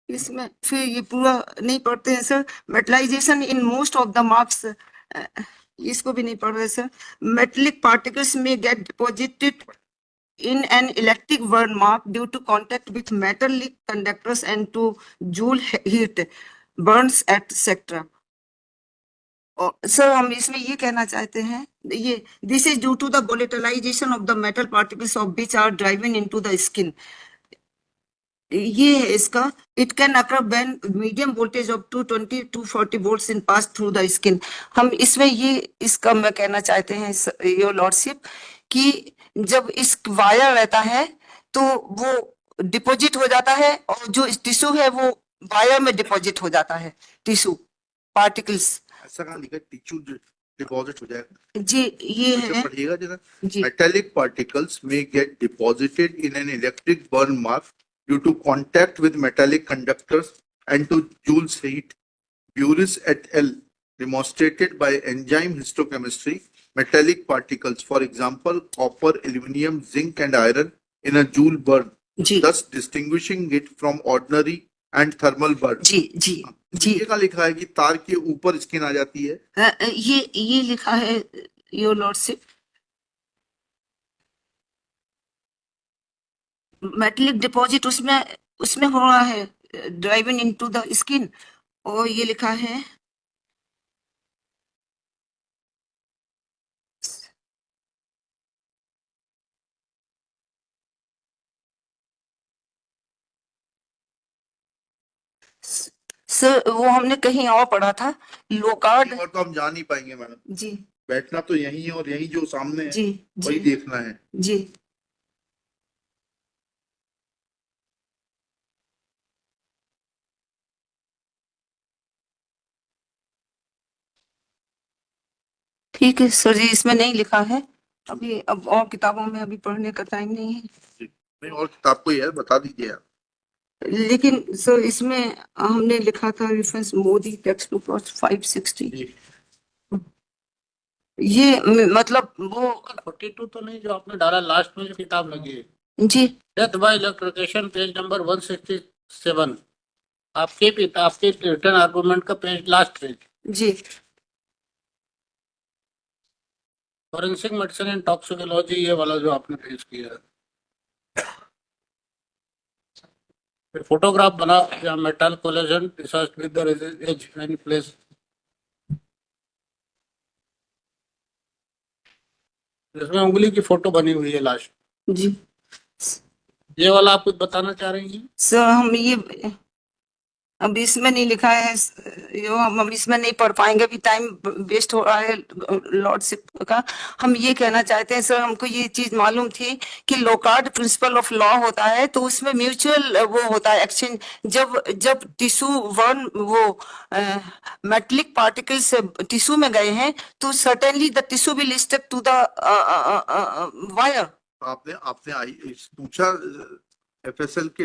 इसमें फिर ये पूरा नहीं पढ़ते हैं sir. Metallisation in most of the marks इसको भी नहीं पढ़ रहे सर। मेटेलिक पार्टिकल्स में get deposited in an electric burn mark due to contact with metallic conductors and to joule heat burns etc. और सर हम इसमें ये कहना चाहते हैं, ये this is due to the volatilization of the metal particles of which are driven into the skin. ये है इसका, it can occur when medium voltage of 220 to 40 volts in pass through the skin. हम इसमें ये इसका मैं कहना चाहते हैं योर लॉर्डशिप कि जब इस वायर रहता है तो वो डिपॉजिट हो जाता है और जो टिश्यू है वो वायर में डिपॉजिट हो जाता है, टिश्यू पार्टिकल्स। ऐसा कहाँ लिखा है टिश्यू डिपॉजिट हो जाएगा? जी ये तो है पढ़िएगा जरा। जी। Metallic particles may get deposited in an electric burn mark due to contact with metallic conductors and to Joule's heat. Buris et al. Demonstrated by enzyme histochemistry metallic particles, for example, copper, aluminum, zinc, and iron, in a Joule burn, ji thus distinguishing it from ordinary and thermal burn. जी जी जी। ये का लिखा है कि तार के ऊपर skin आ जाती है। ये लिखा है योर लॉर्डशिप, मेटेलिक डिपॉजिट उसमें उसमें हो रहा है ड्राइविंग इनटू द स्किन, और ये लिखा है सर, वो हमने कहीं और पढ़ा था, लोकार्ड। और तो हम जा नहीं पाएंगे मैडम, जी बैठना तो यही है और यही जो सामने है जी वही जी देखना है। जी। ठीक है सर जी, इसमें नहीं लिखा है अभी, अब और किताबों में अभी पढ़ने का टाइम नहीं है। नहीं और किताब को यार बता दीजिए आप। लेकिन सर इसमें हमने लिखा था रेफरेंस मोदी टेक्स्ट बुक 560। जी। ये मतलब वो 42 तो नहीं, जो आपने डाला लास्ट में जो किताब लगी है, जी death by electrocution, page number 167, आपके रिटर्न आर्गुमेंट का पेज, लास्ट पेज, जी फॉरेंसिक मेडिसिन एंड टॉक्सिकोलॉजी, ये वाला जो आपने पेश किया है। फिर फोटोग्राफ बना या metal collagen research with the age any place, इसमें उंगली की फोटो बनी हुई है लास्ट। जी। ये वाला आप कुछ बताना चाह रही हैं? सर हम ये अब इसमें नहीं लिखा है, यो हम इसमें नहीं पढ़ पाएंगे, अभी टाइम वेस्ट हो रहा है लॉर्डशिप का। हम ये कहना चाहते हैं सर, हमको ये चीज मालूम थी कि लोकार्ड प्रिंसिपल ऑफ लॉ होता है तो उसमें म्यूचुअल वो होता है एक्सचेंज। जब जब टिश्यू वन वो मेटलिक पार्टिकल्स टिश्यू में गए हैं तो certainly the tissue will stick to the wire. आपने आपने पूछा एफएसएल के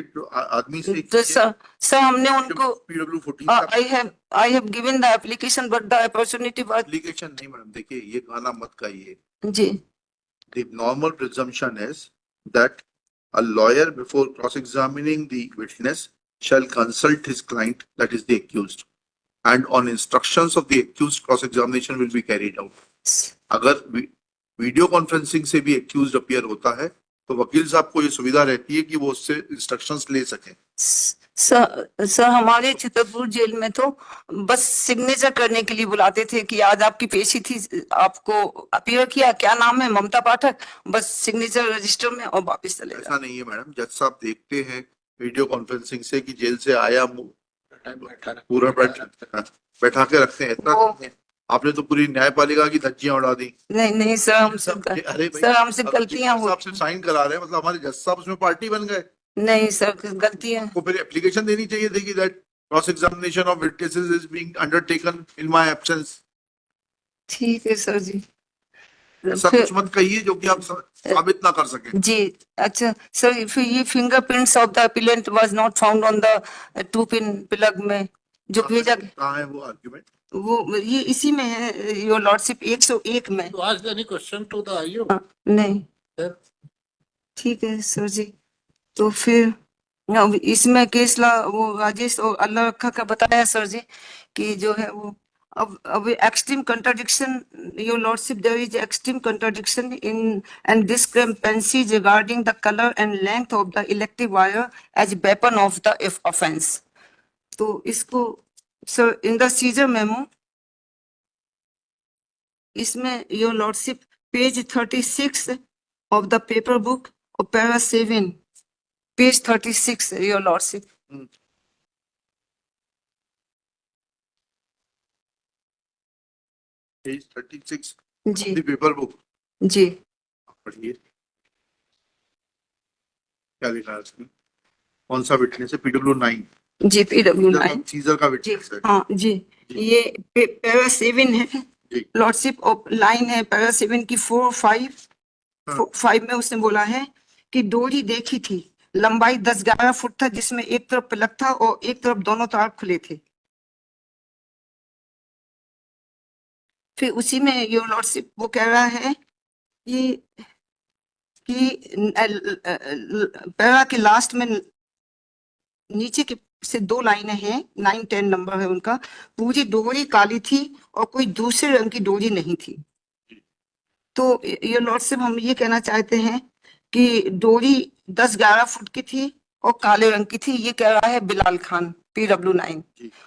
आदमी से तो सर हमने उनको PW 14 I have given the application but the opportunity was application नहीं मैडम, देखिए ये गाना मत गाइए। जी। The normal presumption is that a lawyer before cross-examining the witness shall consult his client, that is the accused, and on instructions of the accused cross-examination will be carried out. अगर video conferencing से भी accused appear होता है तो वकील साहब को ये सुविधा रहती है कि वो उससे इंस्ट्रक्शंस ले सकें। सर हमारे चित्रपुर जेल में तो बस सिग्नेचर करने के लिए बुलाते थे कि आज आपकी पेशी थी, आपको अपीयर किया, क्या नाम है, ममता पाठक, बस सिग्नेचर रजिस्टर में और वापस चले ऐसा नहीं है मैडम, जज साहब देखते हैं वीडियो कॉन्फ्रेंसिंग से कि जेल से आया पूरा बैठा के रखते हैं। इतना आपने तो पूरी न्यायपालिका की धज्जियां उड़ा दी। नहीं नहीं सर, हमसे सर हमसे गलतियां हो, आपसे साइन करा रहे हैं मतलब हमारे जज साहब उसमें पार्टी बन गए। नहीं सर गलतियां। को फिर एप्लीकेशन देनी चाहिए थी कि that cross examination of witnesses is being undertaken in my absence. ठीक है सर जी। ऐसा कुछ मत कहिए जो कि आप साबित ना कर सकें। जी अच्छा सर, फिर ये fingerprints of the appellate was not found on the two pin plug में जो भेजा, कहाँ है वो आर्गुमेंट? वो ये इसी में है योर लॉर्डशिप 101 में। तो आज any question to the IO? नहीं ठीक है सर जी। तो फिर अब इसमें केस ला वो राजेश और अल्लाह रखा का बताया सर जी कि जो है वो of extreme contradiction, your lordship, there is extreme contradiction in and discrepancy regarding the color and length of the electric wire as weapon of the offense. तो इसको sir in the seizure memo इसमें your lordship page 36 of the paper book of para 7, page 36, your lordship. Page 36 जी the paper book. जी पढ़िए क्या लिखा है उसमें, कौन सा विटनेस है? PW9 जी PW9 सीजर का जी विटनेस है। हाँ जी ये पैरा 7 है जी लॉर्डशिप ऑफ लाइन है पैरा 7 की 4-5 हाँ। 5 में उसने बोला है कि डोरी देखी थी, लंबाई 10-11 फुट था, जिसमें एक तरफ प्लग था और एक तरफ दोनों तार खुले थे। फिर उसी में योर लॉर्डशिप वो कह रहा है कि पैरा के लास्ट में नीचे के से 2 लाइनें हैं, 9-10 नंबर है उनका, पूरी डोरी काली थी और कोई दूसरे रंग की डोरी नहीं थी। तो ये लॉर्डशिप हम ये कहना चाहते हैं कि डोरी 10-11 फुट की थी और काले रंग की थी, ये कह रहा है बिलाल खान PW9।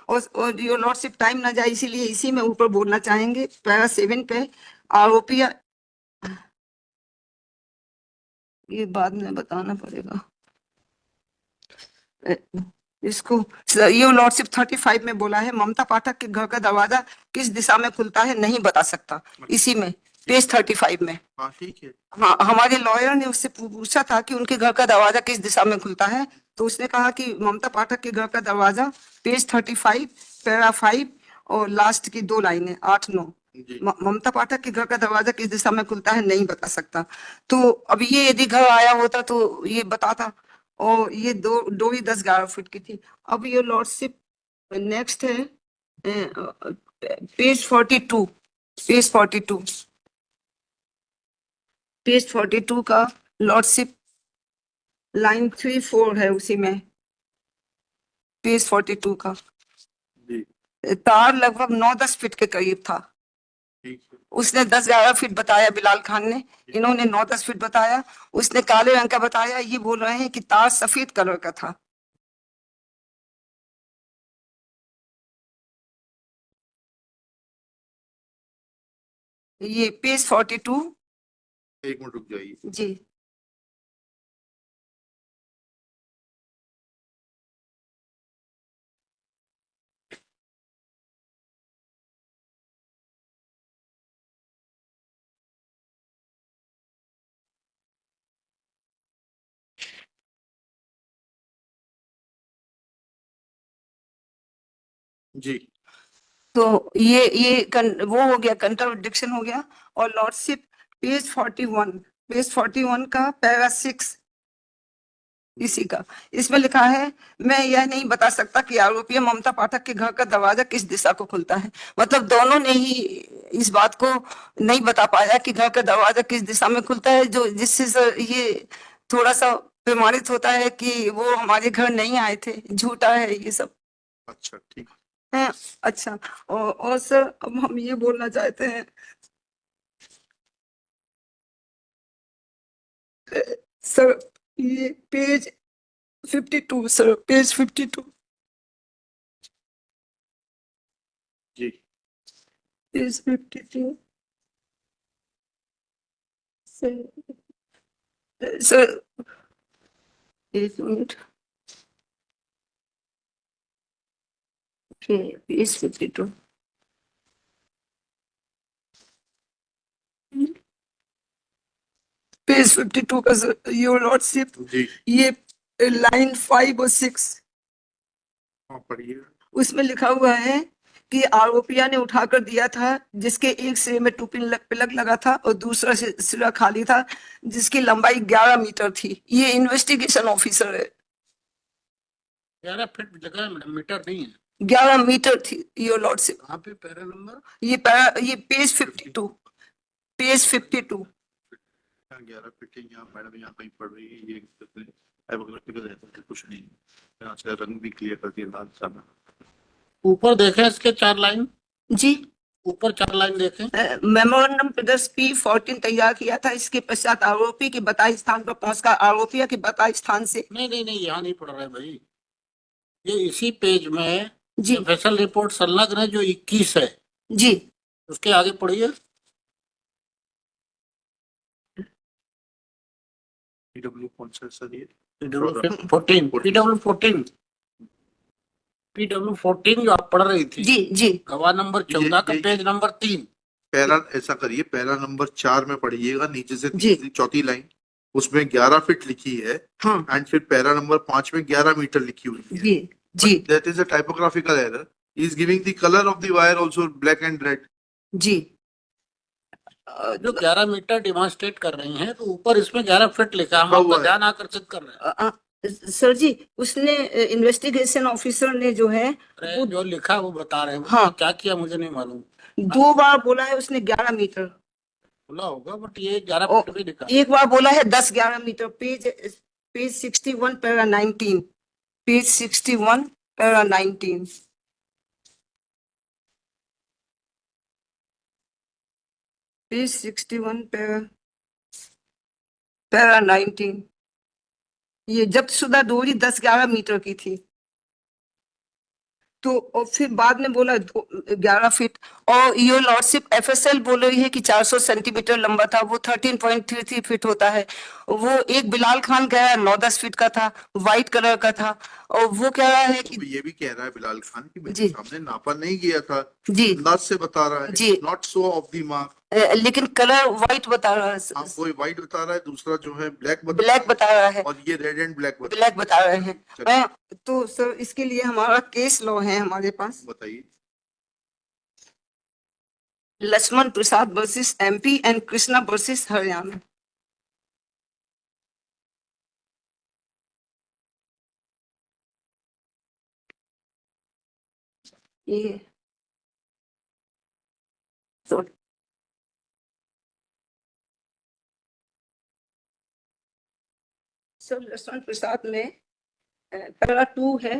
और योर लॉर्डशिप टाइम ना जाए इसीलिए इसी में ऊपर बोलना चाहेंगे पैरा 7 पे आरोपी, ये बाद में बताना पड़ेगा इसको। योर लॉर्डशिप 35 में बोला है ममता पाठक के घर का दरवाजा किस दिशा में खुलता है नहीं बता सकता, इसी में पेज 35 में। हाँ ठीक है। हाँ हमारे लॉयर ने उससे पूछा था कि उनके घर का दरवाजा किस दिशा में खुलता है, तो उसने कहा कि ममता पाठक के घर का दरवाजा पेज 35 पैरा 5 और लास्ट की 2 लाइनें 8-9, ममता पाठक के घर का दरवाजा किस दिशा में खुलता है नहीं बता सकता। तो अब ये यदि घर आया होता तो ये बताता, और ये डोरी 10-11 फुट की थी। अब ये लॉर्डशिप नेक्स्ट है पेज 42, पेज 42 का लॉर्डशिप लाइन 3-4 है उसी में, पेज 42 का। तार लगभग 9-10 फीट के करीब था, उसने 10-11 फीट बताया बिलाल खान ने, इन्होंने 9-10 फीट बताया, उसने काले रंग का बताया, ये बोल रहे हैं कि तार सफेद कलर का था। ये पेज 42 एक मिनट रुक जाइए जी जी। तो वो हो गया, कंट्राडिक्शन हो गया। और लॉर्डशिप पेज 41 का पैरा 6 इसी का, इसमें लिखा है मैं यह नहीं बता सकता कि आरोपी ममता पाठक के घर का दरवाजा किस दिशा को खुलता है। मतलब दोनों ने ही इस बात को नहीं बता पाया कि घर का दरवाजा किस दिशा में खुलता है, जो जिससे सर ये थोड़ा सा प्रमाणित होता है कि वो हमारे घर नहीं आए थे, झूठा है ये सब अच्छा ठीक है। अच्छा और सर अब हम ये बोलना चाहते हैं सर, ये पेज 52 सर, पेज 52 जी। पेज 52 सर एक मिनट, पेज 52 पेज 52 का सर, योर लॉर्डशिप जी ये लाइन 5 और 6 हाँ पढ़िए। उसमें लिखा हुआ है कि आरोपिया ने उठाकर दिया था, जिसके एक सिरे में 2 पिन प्लग लगा था और दूसरा सिरा खाली था, जिसकी लंबाई 11 मीटर थी। ये इन्वेस्टिगेशन ऑफिसर है। 11 फीट लगा है मैडम, मीटर नहीं है। 11 मीटर थी योर लॉर्डशिप। कहाँ पे पैरा नंबर? ये पेज 52, पेज 52 11 फीट यहाँ मैडम यहाँ कहीं पड़ रही है, ये कुछ नहीं, यहाँ से रंग भी क्लियर कर दिया लाल सा। ऊपर देखे इसके 4 लाइन। जी ऊपर 4 लाइन देखें। मेमोरेंडम प्रदर्श P14 तैयार किया था। इसके पश्चात आरोपी के बताए स्थान पर पहुंचकर आरोपी के बताए स्थान से नहीं नहीं नहीं, यहाँ नहीं पढ़ रहे भाई, ये इसी पेज में जी FSL रिपोर्ट संलग्न है जो 21 है, जी उसके आगे पढ़िए। PW कौन सा सर ये? PW14 जो आप पढ़ रही थी, जी जी गवाह नंबर 14 का ये- पेज नंबर 3। पैरा ऐसा करिए, पैरा नंबर 4 में पढ़िएगा, नीचे से जी। तीसरी चौथी लाइन, उसमें 11 फीट लिखी है हाँ एंड फिर पैरा नंबर 5 में 11 मीटर लिखी हुई है। जी जी that is a typographical error. Is giving the colour of the wire also black and red. जी जो 11 मीटर डिमॉन्स्ट्रेट कर रही हैं, तो ऊपर इसमें 11 फीट लिखा है, हम लिखा हुआ आपका है। ध्यान आकर्षित कर रहे हैं। सर जी उसने इन्वेस्टिगेशन ऑफिसर ने जो है अरे जो लिखा है वो बता रहे हैं, हाँ। उसने क्या किया मुझे नहीं मालूम, 2 बार बोला है उसने 11 मीटर बोला होगा, बट ये 11 और फीट भी लिखा है। एक बार बोला है 10-11 meter. Page 61 para 19, page 61 para 19। Page 61 para 19। ये जब्तशुदा दूरी 10-11 मीटर की थी। तो और फिर बाद में बोला 11 फीट। और योर लॉर्डशिप FSL बोल रही है कि 400 सेंटीमीटर लंबा था, वो 13.33 फीट होता है। वो एक बिलाल खान कह रहा है 9-10 फीट का था, व्हाइट कलर का था। और वो कह रहा है कि ये भी कह रहा है बिलाल खान की जी। मेरे सामने नापा नहीं गया था, जी अंदाज से बता रहा है, जी। Not so off the mark. लेकिन कलर व्हाइट बता रहा हाँ, है, कोई व्हाइट बता रहा है, दूसरा जो है ब्लैक ब्लैक बता रहा है, और ये रेड एंड ब्लैक ब्लैक बता रहे हैं। चलिए। तो सर इसके लिए हमारा केस लॉ है हमारे पास, बताइए। Lakshman Prasad versus MP and Krishna versus Haryana. ये तो सर लक्ष्मण प्रसाद में पैरा 2 है।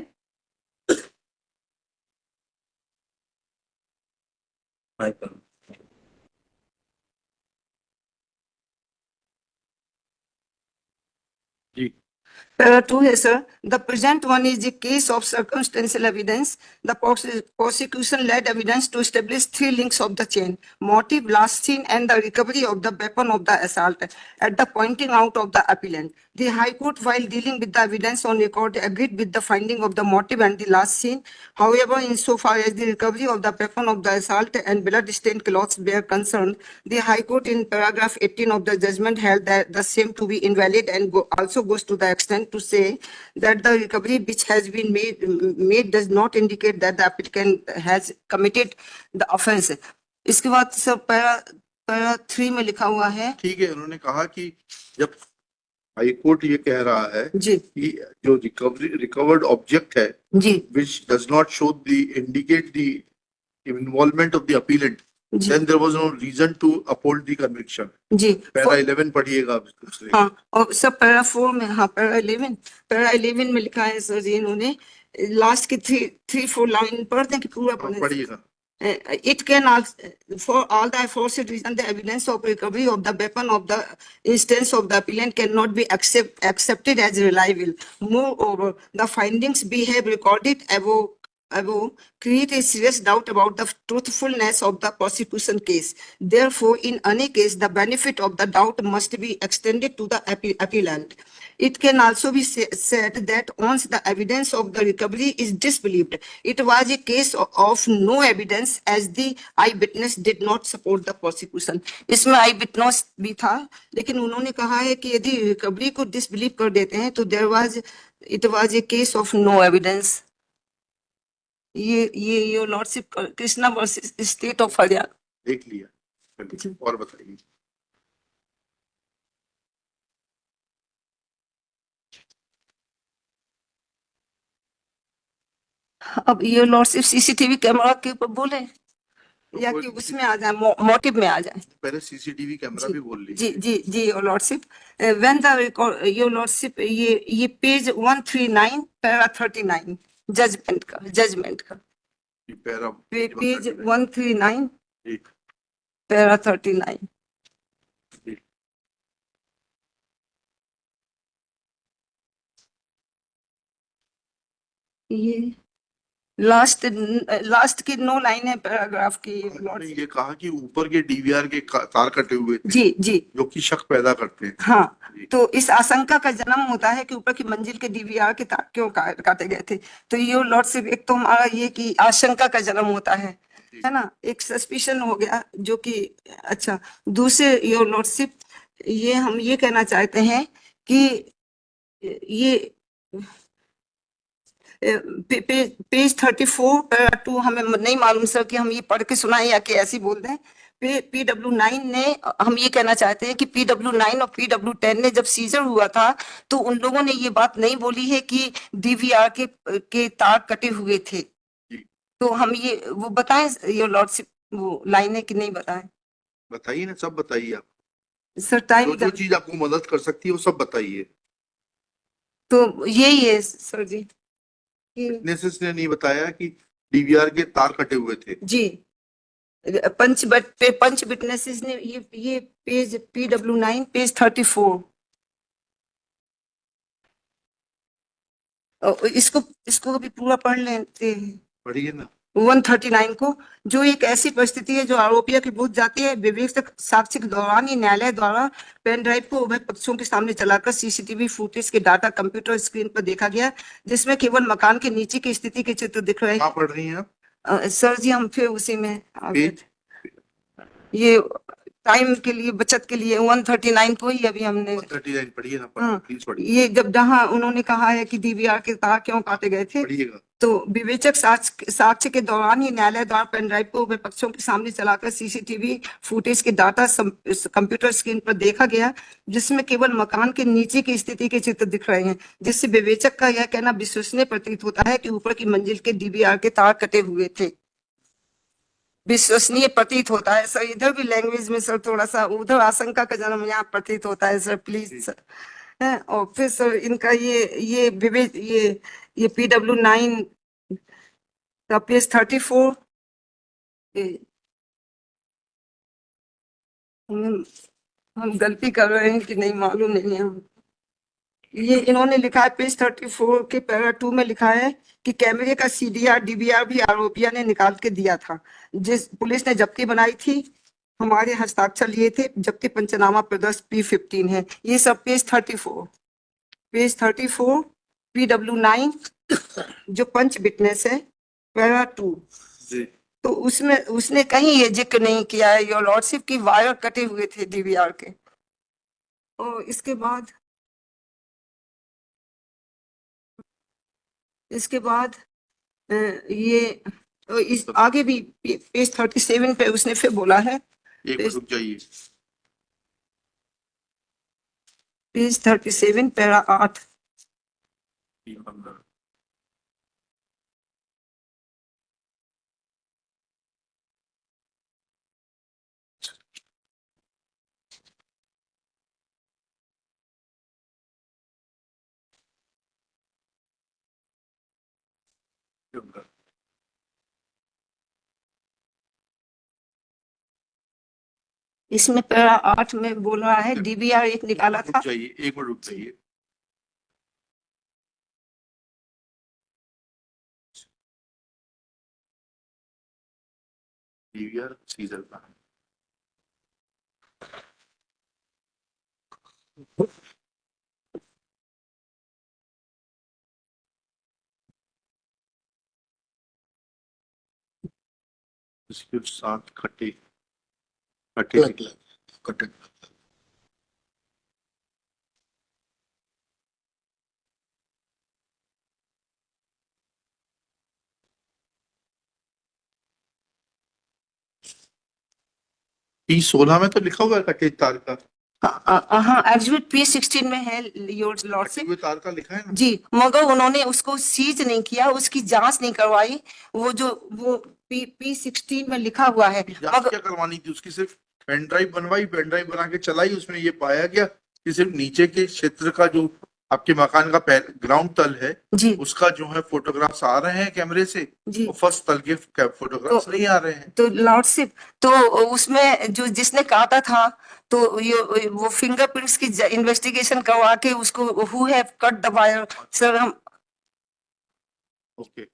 जी। Para 2 है sir. The present one is the case of circumstantial evidence. The prosecution led evidence to establish 3 links of the chain: motive, last seen, and the recovery of the weapon of the assault at the pointing out of the appellant. The High Court, while dealing with the evidence on record, agreed with the finding of the motive and the last seen. However, insofar as the recovery of the weapon of the assault and blood-stained clothes were concerned, the High Court in paragraph 18 of the judgment held that the same to be invalid and also goes to the extent to say that the recovery which has been made does not indicate that the applicant has committed the offense. इसके बाद sir para 3 में लिखा हुआ है। ठीक है, उन्होंने कहा कि जब हाई कोर्ट ये कह रहा है जी कि जो रिकवर्ड ऑब्जेक्ट है जी which does not show the indicate the involvement of the appellant, जी then there was no reason to uphold the conviction. जी पैरा 11 पढ़िएगा आप दूसरे। हाँ, और सब पैरा 4 में, हाँ पैरा 11 में लिखा है सर जी, इन्होंने लास्ट की 3-4 लाइन पढ़ दें कि पूरा पढ़ें। पढ़िएगा। It can also, for all the aforesaid reason, the evidence of recovery of the weapon of the instance of the appellant cannot be accepted as reliable. Moreover, the findings we have recorded above create a serious doubt about the truthfulness of the prosecution case. Therefore, in any case, the benefit of the doubt must be extended to the appellant. It can also be said that once the evidence of the recovery is disbelieved, it was a case of no evidence as the eyewitness did not support the prosecution. इसमें eyewitness भी था, लेकिन उन्होंने कहा है कि यदि recovery को डिसबिलीव कर देते हैं तो it was a case of no evidence. ये your lordship Krishna versus state of Haryana देख लिया। चलिए, और बताइए। अब योर लॉर्डशिप CCTV कैमरा के ऊपर बोले या कि उसमें आ जाए, मोटिव में आ जाए। पहले CCTV कैमरा भी बोल लीजिए। जी your lordship, when the your lordship ये पेज 139 पैरा 39 जजमेंट का ये पैरा पेज 139 जी, पैरा 39। जी। ये लास्ट की 9 लाइन है पैराग्राफ की। आपने ये कहा कि ऊपर के डीवीआर के तार कटे हुए थे, जी जी जो कि शक पैदा करते हैं। हाँ। जी। तो इस आशंका का जन्म होता है कि ऊपर की मंजिल के डीवीआर के तार क्यों काटे गए थे। तो ये लॉर्ड सिर्फ एक तो हमारा ये कि आशंका का जन्म होता है ना, एक सस्पिशन हो गया जो कि अच्छा। दूसरे योर लॉर्डशिप, ये हम ये कहना चाहते हैं कि ये पेज 34 पैरा 2 हमें नहीं मालूम सर कि हम ये पढ़ के सुनाएं या कि ऐसे ही बोल दें। PW9 ने, हम ये कहना चाहते हैं कि PW9 और PW10 ने जब सीजर हुआ था तो उन लोगों ने ये बात नहीं बोली है कि डीवीआर के तार कटे हुए थे। तो हम ये वो बताएं योर लॉर्डशिप, वो लाइनें कि नहीं बताएं बताइए ना, सब बताइए आप। सर। टाइम जो चीज आपको मदद कर सकती है वो सब बताइए। तो यही है सर जी कि विटनेसेस ने नहीं बताया कि डीवीआर के तार कटे हुए थे। जी पंच विटनेसेस ने ये पेज PW9 पेज 34। इसको इसको भी पूरा पढ़ लेते हैं। पढ़िए ना। 139 को, जो एक ऐसी परिस्थिति है जो आरोपियों की बुझ जाती है विवेक से साक्ष्य के दौरान ही न्यायालय द्वारा पेन ड्राइव को उभय पक्षों के सामने चलाकर सीसीटीवी फुटेज के डाटा कंप्यूटर स्क्रीन पर देखा गया, जिसमें केवल मकान के नीचे की स्थिति के चित्र दिख रहे कहाँ पढ़ रही हैं आप? हैं। सर जी हम फिर उसी में आ गए पेज? थे। ये टाइम के लिए, बचत के लिए 139 को ही अभी हमने 139 पढ़िए ना, हाँ। प्लीज पढ़िए। ये जब जहाँ उन्होंने कहा है कि डीवीआर के तार क्यों काटे गए थे, पढ़िएगा। तो विवेचक साक्ष्य के दौरान ही न्यायालय द्वारा पेन ड्राइव को विपक्षों के सामने चलाकर सीसीटीवी फुटेज के डाटा कंप्यूटर स्क्रीन पर देखा गया, जिसमें केवल मकान के नीचे की स्थिति के चित्र दिख रहे हैं, जिससे विवेचक का यह कहना विश्वसनीय प्रतीत होता है कि ऊपर की मंजिल के डीवीआर के तार कटे हुए थे। विश्वसनीय प्रतीत होता है सर, इधर भी लैंग्वेज में सर थोड़ा सा, उधर आशंका का जन्म यहाँ प्रतीत होता है सर, प्लीज सर। है और फिर सर इनका ये विवेक ये PW9 का पेज 34 हम गलती कर रहे हैं कि नहीं मालूम नहीं है हम। ये इन्होंने लिखा है पेज 34 के पैरा 2 में लिखा है कि कैमरे का CDR DVR भी आरोपिया ने निकाल के दिया था, जिस पुलिस ने जब्ती बनाई थी, हमारे हस्ताक्षर लिए थे, जबकि पंचनामा प्रदर्श P15 है। ये सब पेज 34 PW9 जो पंच विटनेस है पैरा 2, तो उसमें उसने कहीं ये जिक्र नहीं किया है योर लॉर्डशिप की वायर कटे हुए थे डीवीआर के। और इसके बाद ये इस आगे भी पेज 37 पे उसने फिर बोला है, एक मिनट रुक जाइए। Page 37 para 8। इसमें पैरा 8 में बोल रहा है डीवीआर एक निकाला था। एक मिनट रुक जाइए। डीवीआर सीजर का इसके साथ खट्टे P16 में तो लिखा होगा कटे तार का। हाँ एग्जिबिट P16 में है योर लॉर्डशिप, कटे हुए तार का लिखा है ना जी, मगर उन्होंने उसको सीज नहीं किया, उसकी जांच नहीं करवाई। वो P16 में लिखा हुआ है। जांच क्या करवानी थी उसकी? सिर्फ पेन ड्राइव बनवाई, पेन ड्राइव बना के चलाई, उसमें ये पाया गया कि सिर्फ नीचे के क्षेत्र का जो आपके मकान का ग्राउंड तल है, जी उसका जो है फोटोग्राफ्स आ रहे हैं कैमरे से, जी। और फर्स्ट तल के फोटोग्राफ्स नहीं आ रहे हैं। तो लॉर्डशिप, तो उसमें जो जिसने काटा था, तो ये वो फिंगरप्रिंट्स की इन्वेस्टिगेशन करवा के उसको who have cut the wire sir, हम ओके,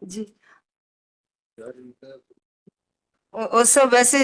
जी। यार इनका और सर वैसे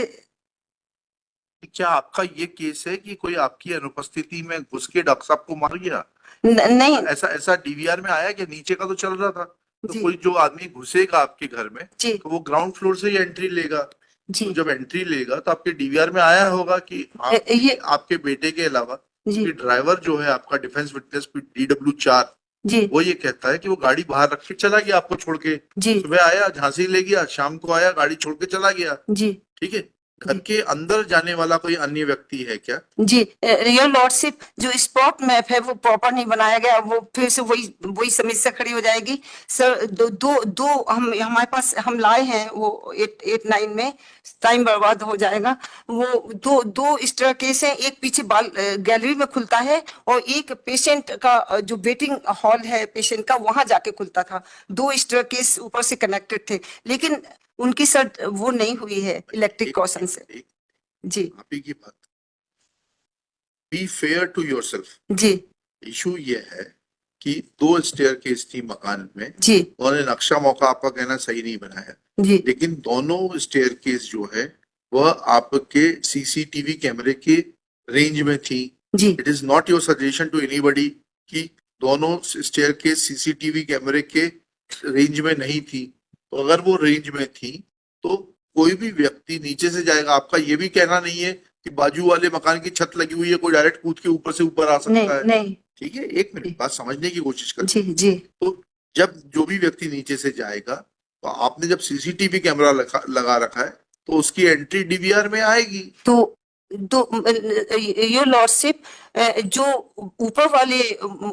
क्या आपका ये केस है कि कोई आपकी अनुपस्थिति में घुस के डॉक्टर साहब को मार गया? नहीं ऐसा ऐसा डीवीआर में आया कि नीचे का तो चल रहा था, तो जी कोई जो आदमी घुसेगा आपके घर में जी तो वो ग्राउंड फ्लोर से ही एंट्री लेगा। जी तो जब एंट्री लेगा तो आपके डीवीआर में आया होगा कि ये आपके बेटे के अलावा जी कि ड्राइवर जो है आपका डिफेंस विटनेस DW4, जी वो ये कहता है कि वो गाड़ी बाहर रख के चला गया आपको छोड़ के। जी सुबह आया, झांसी ले गया, शाम को आया, गाड़ी छोड़ के चला गया। जी ठीक है, घर के अंदर जाने वाला कोई अन्य व्यक्ति है क्या? जी। योर लॉर्डशिप, जो स्पॉट मैप है वो प्रॉपर नहीं बनाया गया, वो फिर से वही वही समस्या खड़ी हो जाएगी सर। दो दो दो हम हमारे पास हम लाए हैं, वो 8 9 में टाइम बर्बाद हो जाएगा। वो दो दो स्टेयरकेस है, एक पीछे बाल गैलरी में खुलता है और एक पेशेंट का जो वेटिंग हॉल है पेशेंट का, वहां जाके खुलता था। दो स्टेयरकेस ऊपर से कनेक्टेड थे, लेकिन उनकी सर वो नहीं हुई है इलेक्ट्रिक कॉशन से। जी आप ही की बात, बी फेयर टू योरसेल्फ। जी इशू ये है कि 2 स्टेयरकेस थी मकान में, जी उन्होंने नक्शा मौका आपका कहना सही नहीं बनाया, जी लेकिन दोनों स्टेयरकेस जो है वह आपके सीसीटीवी कैमरे के रेंज में थी। जी it is not your suggestion to anybody कि दोनों स्टेयरकेस सीसीटीवी कैमरे के रेंज में नहीं थी। तो अगर वो रेंज में थी तो कोई भी व्यक्ति नीचे से जाएगा। आपका ये भी कहना नहीं है कि बाजू वाले मकान की छत लगी हुई है, कोई डायरेक्ट कूद के ऊपर से ऊपर आ नहीं सकता है। नहीं ठीक है, एक मिनट बात समझने की कोशिश कर। जी जी तो जब जो भी व्यक्ति नीचे से जाएगा, तो आपने जब सीसीटीवी कैमरा लगा रखा है तो उसकी एंट्री डीवीआर में आएगी। तो योर लॉर्डशिप, जो ऊपर वाले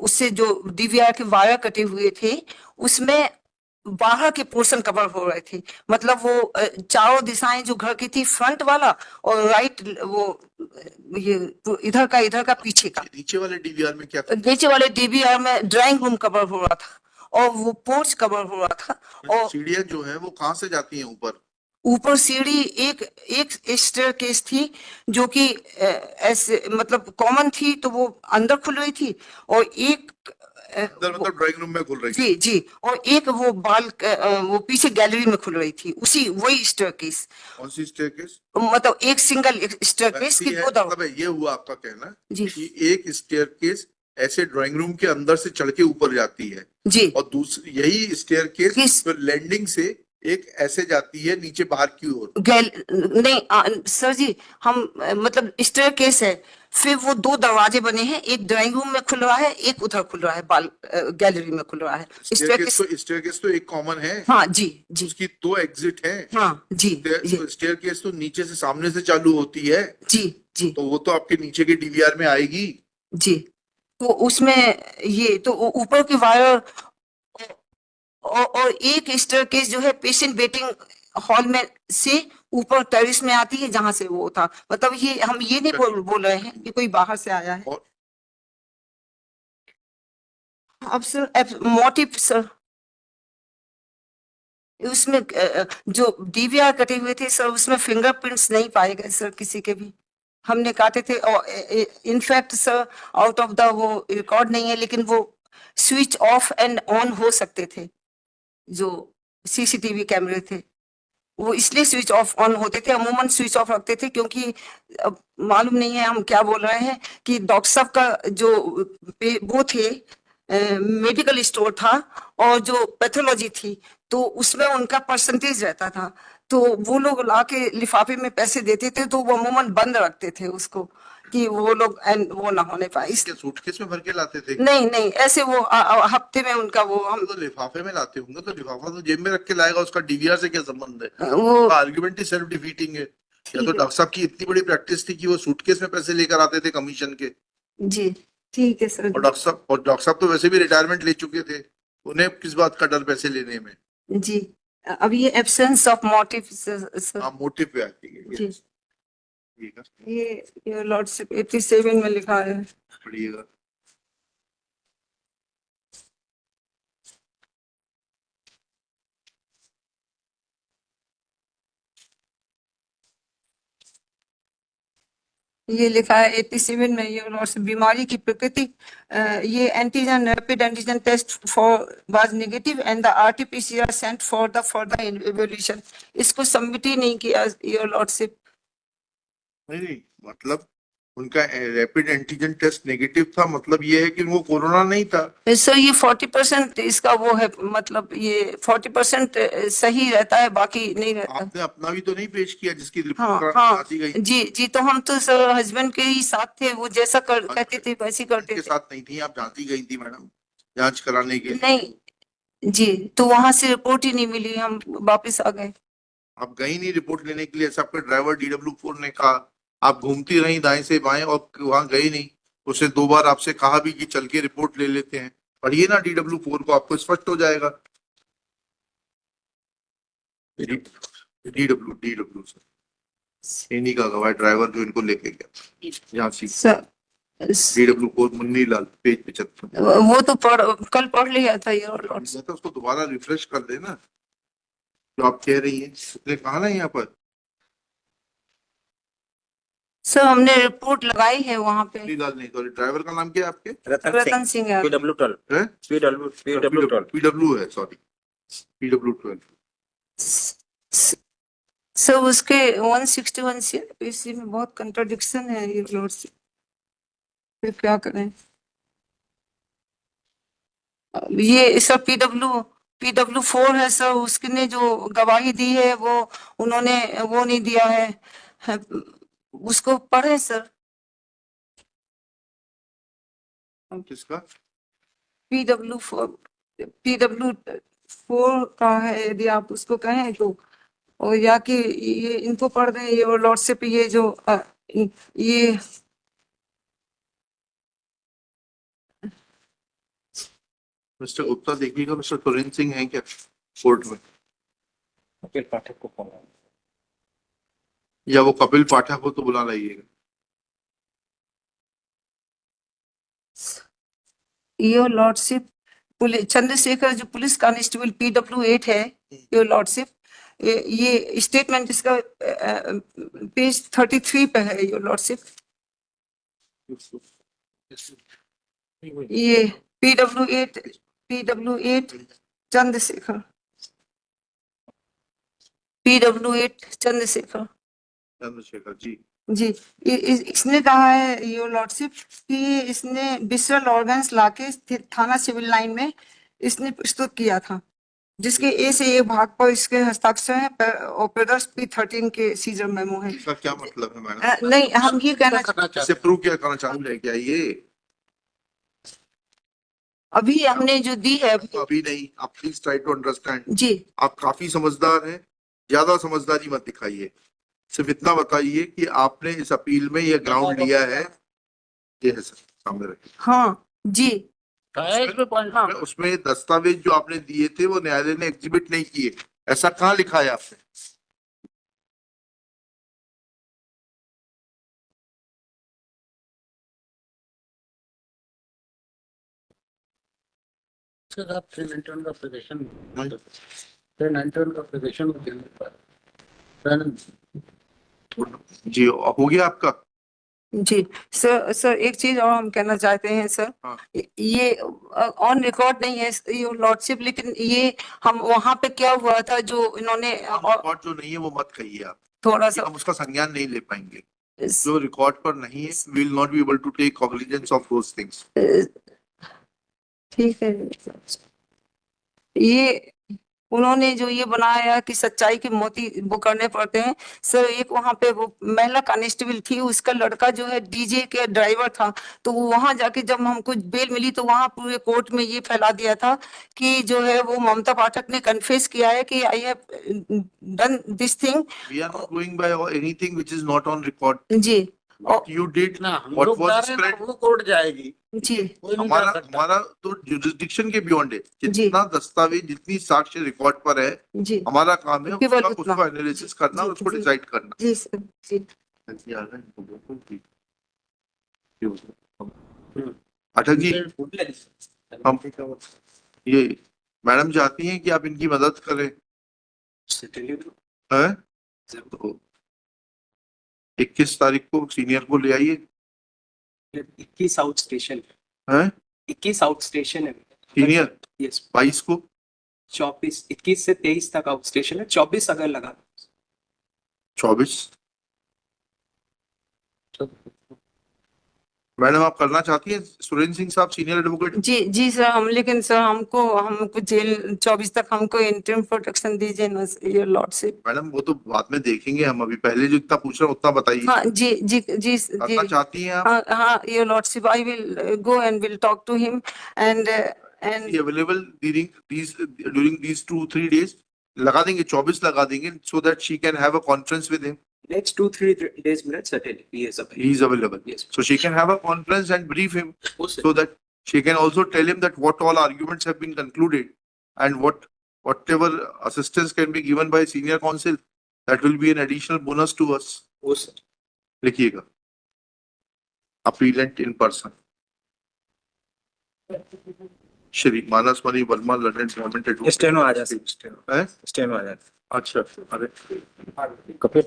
उससे जो डीवीआर के वायर कटे हुए थे, उसमें बाहर के पोर्शन कवर हो रहे थे। मतलब वो चारों दिशाएं जो घर की थी, फ्रंट वाला और राइट, वो ये इधर का पीछे का। नीचे वाले डीवीआर में क्या था? नीचे वाले डीवीआर में ड्राइंग रूम कवर हो रहा था और वो पोर्च कवर हो रहा था। और सीढ़ियां जो है वो कहाँ से जाती हैं ऊपर? ऊपर सीढ़ी एक एक स्टेयरकेस थी जो कि ऐसे मतलब कॉमन थी, तो वो अंदर खुल रही थी, और एक अंदर मतलब ड्राइंग रूम में खुल रही जी जी, और एक वो वो पीछे गैलरी में खुल रही थी, उसी वही स्टेयरकेस। कौन सी स्टेयरकेस? मतलब एक सिंगल स्टेयरकेस की दो दर। मतलब ये हुआ आपका कहना जी कि एक स्टेयरकेस ऐसे ड्राइंग रूम के अंदर से चढ़ के ऊपर जाती है, जी और दूसरी यही स्टेयरकेस किस फिर लैंडिंग से एक ऐसे जाती है नीचे बाहर की ओर। नहीं सर जी, हम मतलब स्टेयरकेस है, फिर वो दो दरवाजे बने हैं, एक ड्राइंग रूम में खुल रहा है, एक उधर खुल रहा है, बाल गैलरी में खुल रहा है स्टेयरकेस। स्टेयरकेस तो एक कॉमन है, हाँ जी जी उसकी 2 एग्जिट हैं। हाँ जी जी स्टेयरकेस तो नीचे से सामने से चालू होती है, जी जी तो वो तो आपके नीचे के डीवीआर में आएगी। जी। तो उसमें ये तो ऊपर की वायर और एक स्टेयरकेस जो है पेशेंट वेटिंग हॉल में से ऊपर टेरिस में आती है, जहां से वो था। मतलब ये हम ये नहीं बोल रहे हैं कि कोई बाहर से आया है। और अब सर मोटिव सर, उसमें जो डीवीआर कटे हुए थे सर, उसमें फिंगरप्रिंट्स नहीं पाए गए सर किसी के भी। हमने काटे थे, और in fact sir out of the वो रिकॉर्ड नहीं है, लेकिन वो स्विच ऑफ एंड ऑन हो सकते थे। जो सीसीटीवी कैमरे थे वो इसलिए स्विच ऑफ ऑन होते थे, अमूमन स्विच ऑफ रखते थे, क्योंकि अब मालूम नहीं है हम क्या बोल रहे हैं कि डॉक्टर साहब का जो वो थे मेडिकल स्टोर था और जो पैथोलॉजी थी, तो उसमें उनका परसेंटेज रहता था। तो वो लोग लाके लिफाफे में पैसे देते थे, तो वो अमूमन बंद रखते थे उसको, कि वो लोग वो ना होने पाए। क्या सूटकेस में भर के लाते थे? नहीं नहीं, ऐसे वो हफ्ते में उनका वो हम तो लिफाफे में लाते होंगे, तो लिफाफा तो जेब में रख के लाएगा, उसका डीवीआर से क्या संबंध है? वो आर्गुमेंट ही सेल्फ डिफीटिंग है। या तो डॉक्टर साहब की इतनी बड़ी प्रैक्टिस थी कि वो सूटकेस में पैसे लेकर आते थे कमीशन के। जी ठीक है सर। और डॉक्टर साहब तो वैसे भी रिटायरमेंट ले चुके थे, उन्हें किस बात का डर पैसे लेने में? जी अब ये एब्सेंस ऑफ मोटिव सर। हाँ, मोटिव पे आती है जी ठीक है, ये लॉर्डशिप 87 में लिखा है। पढ़िएगा। ये लिखा है 87 में, ये और बीमारी की प्रकृति, ये antigen rapid antigen test for was negative and the RTPCR sent for the further evolution. इसको सबमिट ही नहीं किया योर लॉर्डशिप। नहीं, मतलब उनका रैपिड एंटीजन टेस्ट नेगेटिव था, मतलब ये है कि उनको कोरोना नहीं था। सर ये 40% इसका वो है, मतलब ये 40% सही रहता है, बाकी नहीं रहता। आपने अपना भी तो नहीं पेश किया जिसकी हाँ रिपोर्ट हाँ आती गई? जी जी, तो हम तो सर हस्बैंड के ही साथ थे, वो जैसा कहते थे वैसे ही करते के थे। साथ नहीं थी, आप जांची गई थी मैडम जांच कराने के लिए? नहीं जी, तो वहां से रिपोर्ट ही नहीं मिली, हम वापस आ गए। आप गई नहीं रिपोर्ट लेने के लिए, ऐसा आपका ड्राइवर DW4 ने कहा। आप घूमती रही दाएं से बाएं और वहां गई नहीं। उसने 2 बार आपसे कहा भी कि चल के रिपोर्ट ले लेते हैं। पढ़िए ना DW4 को, आपको स्पष्ट हो जाएगा। DW सर, इन्हीं का गवाह ड्राइवर जो इनको लेके गया झांसी। सर DW4 मुन्नी लाल, पेज 75। वो तो कल पढ़ लिया था ये और तो उसको दोबारा रिफ्रेश कर देना जो आप कह रही हैं। उसने कहा ना यहाँ पर सर हमने रिपोर्ट लगाई है वहां पे। मुन्नी लाल नहीं, सॉरी, ड्राइवर का नाम क्या है आपके? रतन सिंह यादव। PW12 है? PW12 PW है, सॉरी, PW12। सर उसके 161 CRPC में बहुत कंट्राडिक्शन है ये लॉर्डशिप, फिर क्या करें। ये सर PW4 है सर, उसने जो गवाही दी है वो उन्होंने वो नहीं दिया है, उसको पढ़े सर। किसका? PW4 का है, यदि आप उसको कहें तो, और या कि ये इनको पढ़ दें, ये और लॉर्डशिप, ये जो ये मिस्टर गुप्ता देखिएगा, मिस्टर सुरेंद्र सिंह है क्या कोर्ट में? कपिल पाठक को कॉल या वो कपिल पाठक को तो बुला लाइएगा। योर लॉर्डशिप, पुलिस चंद्रशेखर जो पुलिस कांस्टेबल PW8 है, योर लॉर्डशिप, ये स्टेटमेंट इसका पेज 33 पे है योर लॉर्डशिप। ये PW8 चंद्रशेखर, PW8 चंद्रशेखर चंद्रशेखर जी। जी। इसने कहा है योर लॉर्डशिप कि इसने विजुअल ऑर्गन्स लाके थाना सिविल लाइन में इसने प्रस्तुत किया था, जिसके A से A भाग पर इसके हस्ताक्षर है और प्रदर्श P13 के सीजर मेमो है। इसका क्या मतलब है मैडम? नहीं, हम ये कहना करना इससे चाहते प्रूव क्या करना चाहूँ लेके आइए। अभी हमने जो दी है अभी नहीं, आप प्लीज ट्राई टू अंडरस्टैंड। जी। आप काफी समझदार हैं, ज्यादा समझदारी मत दिखाइए। सिर्फ इतना बताइए कि आपने इस अपील में ये ग्राउंड लिया है। ये है सर, सामने रखिए। हाँ जी। इसमें पॉइंट हाँ उसमें दस्तावेज जो आपने दिए थे वो न्यायालय ने एग्जिबिट नहीं किए, ऐसा कहाँ लिखा है आपने? इसके साथ 391 का application 391 का application देने पर जी हो गया आपका? जी। सर एक चीज और हम कहना चाहते हैं सर। हाँ। ये ऑन रिकॉर्ड नहीं है योर लॉर्डशिप, लेकिन ये हम वहां पे क्या हुआ था जो इन्होंने रिकॉर्ड जो नहीं है वो मत कहिए आप, थोड़ा कि सा हम उसका संज्ञान नहीं ले पाएंगे। जो रिकॉर्ड पर नहीं है, we will not be able to take cognizance of those things. ठीक है। ये उन्होंने जो ये बनाया कि सच्चाई के मोती वो करने पड़ते हैं सर। एक वहां पे वो महिला कांस्टेबल थी, उसका लड़का जो है DJ के ड्राइवर था, तो वो वहां जाके जब हमको बेल मिली तो वहां पूरे कोर्ट में ये फैला दिया था कि जो है वो ममता पाठक ने कन्फेस किया है कि I have done this thing. We are not going by anything which is not on record. जी What you did, ना हम what लोग जा was रहे हैं ना, spread, वो कोर्ट जाएगी, जी कोई नहीं हमारा जा सकता। हमारा तो जुरिस्डिक्शन के बियॉन्ड है। जी। जितना दस्तावेज, जितनी साक्ष्य रिकॉर्ड पर है, जी हमारा काम है केवल उसका उतना। उसको एनालिसिस करना और जी, उसको जी। डिसाइड करना। जी सर जी। पाठक जी, हम ये मैडम चाहती हैं कि आप इनकी मदद करें, हैं? तो 21 तारीख को सीनियर को ले आइए। 21 आउट स्टेशन हैं 21 आउट स्टेशन है सीनियर यस 22 को 24 21 से 23 तक आउट स्टेशन है 24 अगर लगा 24। मैडम आप करना चाहती हैं सुरेंद्र सिंह साहब सीनियर एडवोकेट? जी जी सर, हम लेकिन सर हमको जेल 24 तक हमको इंटरिम प्रोटेक्शन दीजिए ना योर लॉर्डशिप। मैडम वो तो बाद में देखेंगे हम, अभी पहले जो इतना पूछ रहे हैं उतना बताइए। हाँ जी जी जी करना जी चाहती हैं आप? हाँ हाँ your lordship, I will go and will talk to him and Be available during these 2-3 days? लगा देंगे 24 लगा देंगे so that she can have a conference with him. next 2-3 days minutes certainly he is available He is available. yes So she can have a conference and brief him oh, sir. so that she can also tell him that what all arguments have been concluded and whatever assistance can be given by senior counsel, that will be an additional bonus to us. oh, sir. लिखिएगा appellant in person. Shri Manas Mani Verma London government advocate. Steno आ जाए steno है steno आ जाए। अच्छा अरे Kapil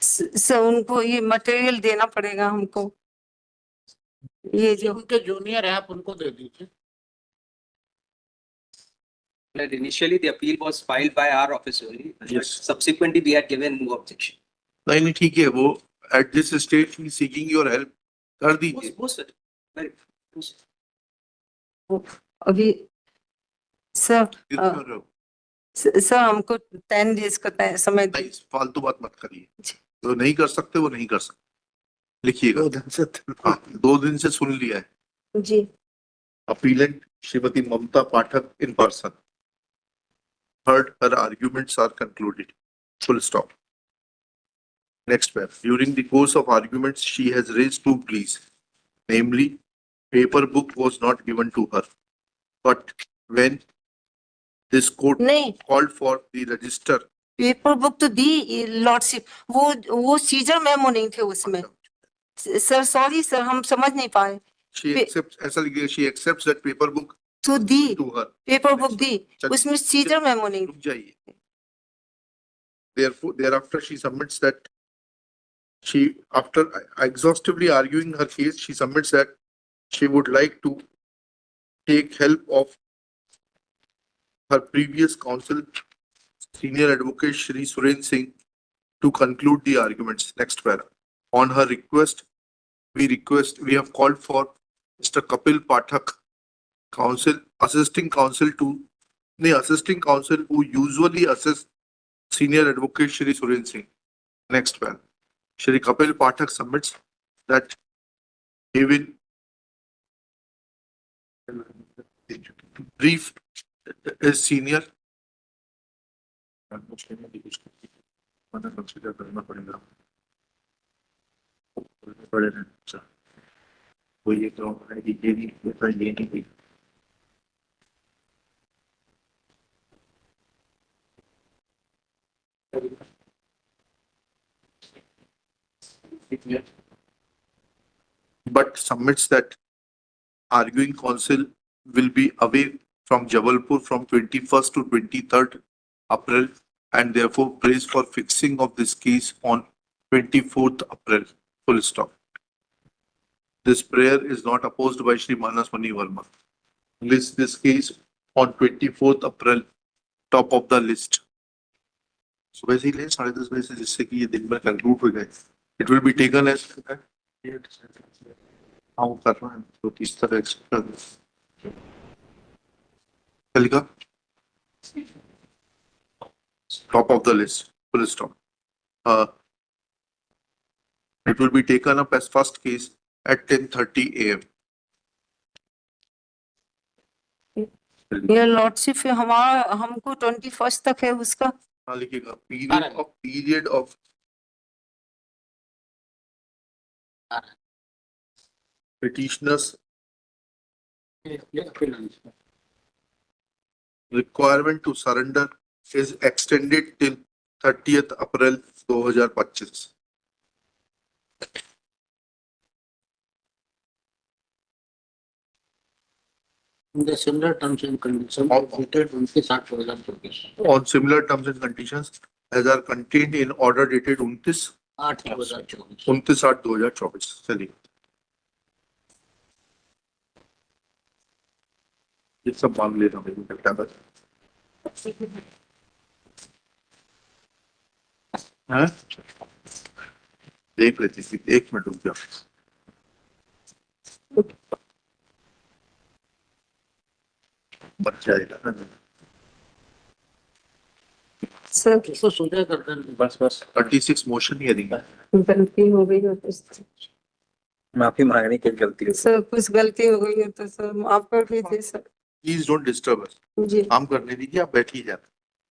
sir उनको ये मटेरियल देना पड़ेगा हमको, ये जो उनके जूनियर है आप उनको दे दीजिए। Well, initially the appeal was filed by our office only Yes. subsequently we had given no objection नहीं नहीं ठीक है, वो at this stage he is seeking your help, कर दीजिए। oh, sir. Very, oh, sir. अभी सर कितना कर रहे हो? सर हमको 10 डेज का समय नहीं दीजिए। फालतू बात मत करिए, जो नहीं कर सकते वो नहीं कर सकते। लिखिएगा 2 दिन से हाँ 2 दिन से सुन लिया है। जी appellant Shrimati Mamta Pathak in person. Heard her arguments are concluded. Full stop. Next paragraph. During the course of arguments, she has raised 2 pleas. Namely, paper book was not given to her. But when this court नहीं, called for the register, paper book तो दी lordship, वो scissor memo नहीं थे उसमें। Sir sorry sir, हम समझ नहीं पाए। she accepts, ऐसा लिखिए, she accepts that paper book तो दी to her. पेपर बुक दी, चल- उसमें सीजर मेमो नहीं। रुक जाइए। Therefore, thereafter she submits that she, after exhaustively arguing her case, she submits that she would like to take help of her previous counsel, senior advocate Shri Suren Singh, to conclude the arguments. Next para. On her request, we have called for Mr. Kapil Pathak, assisting counsel who usually assists senior advocate Shri Suren Singh. Next para. Shri Kapil Pathak submits that he will brief his senior consider करना पड़ेगा। वो ये क्यों है कि ये नहीं but submits that arguing counsel will be away from Jabalpur from 21st to 23rd April and therefore prays for fixing of this case on 24th April. Full stop. This prayer is not opposed by Shri Manas Mani Verma. List this case on 24th April, top of the list. So basically, 10:30 बजे से जिससे कि ये दिन भर conclude हो जाए. It will be taken as हाँ वो कर रहा है तो किस तरह एक्सेप्ट कर दे चलेगा top of the list full stop. It will be taken up as first case at 10:30 AM. ये लॉर्डशिप हमारा हमको 21 तक है उसका। हाँ लिखिएगा period of petitioners requirement to surrender is extended till 30th April 2025. In the similar terms and conditions dated 29/8/2024. on similar terms and conditions as are contained in order dated 8/2024. 29/8/2024. चलिए ये सब मांग लेना मेरे को लगता है बस हैं? देख लेती थी, एक मिनट रुक जाओ। बच जाएगा ना। सर इसको सोचा करते हैं बस बस 36 मोशन हियरिंग है। गलती हो गई हो तो माफी मांगने की गलती हो सर कुछ गलती हो गई हो तो सर माफ कर दीजिए sir please don't disturb us. जी काम करने दीजिए, आप बैठ ही जाते।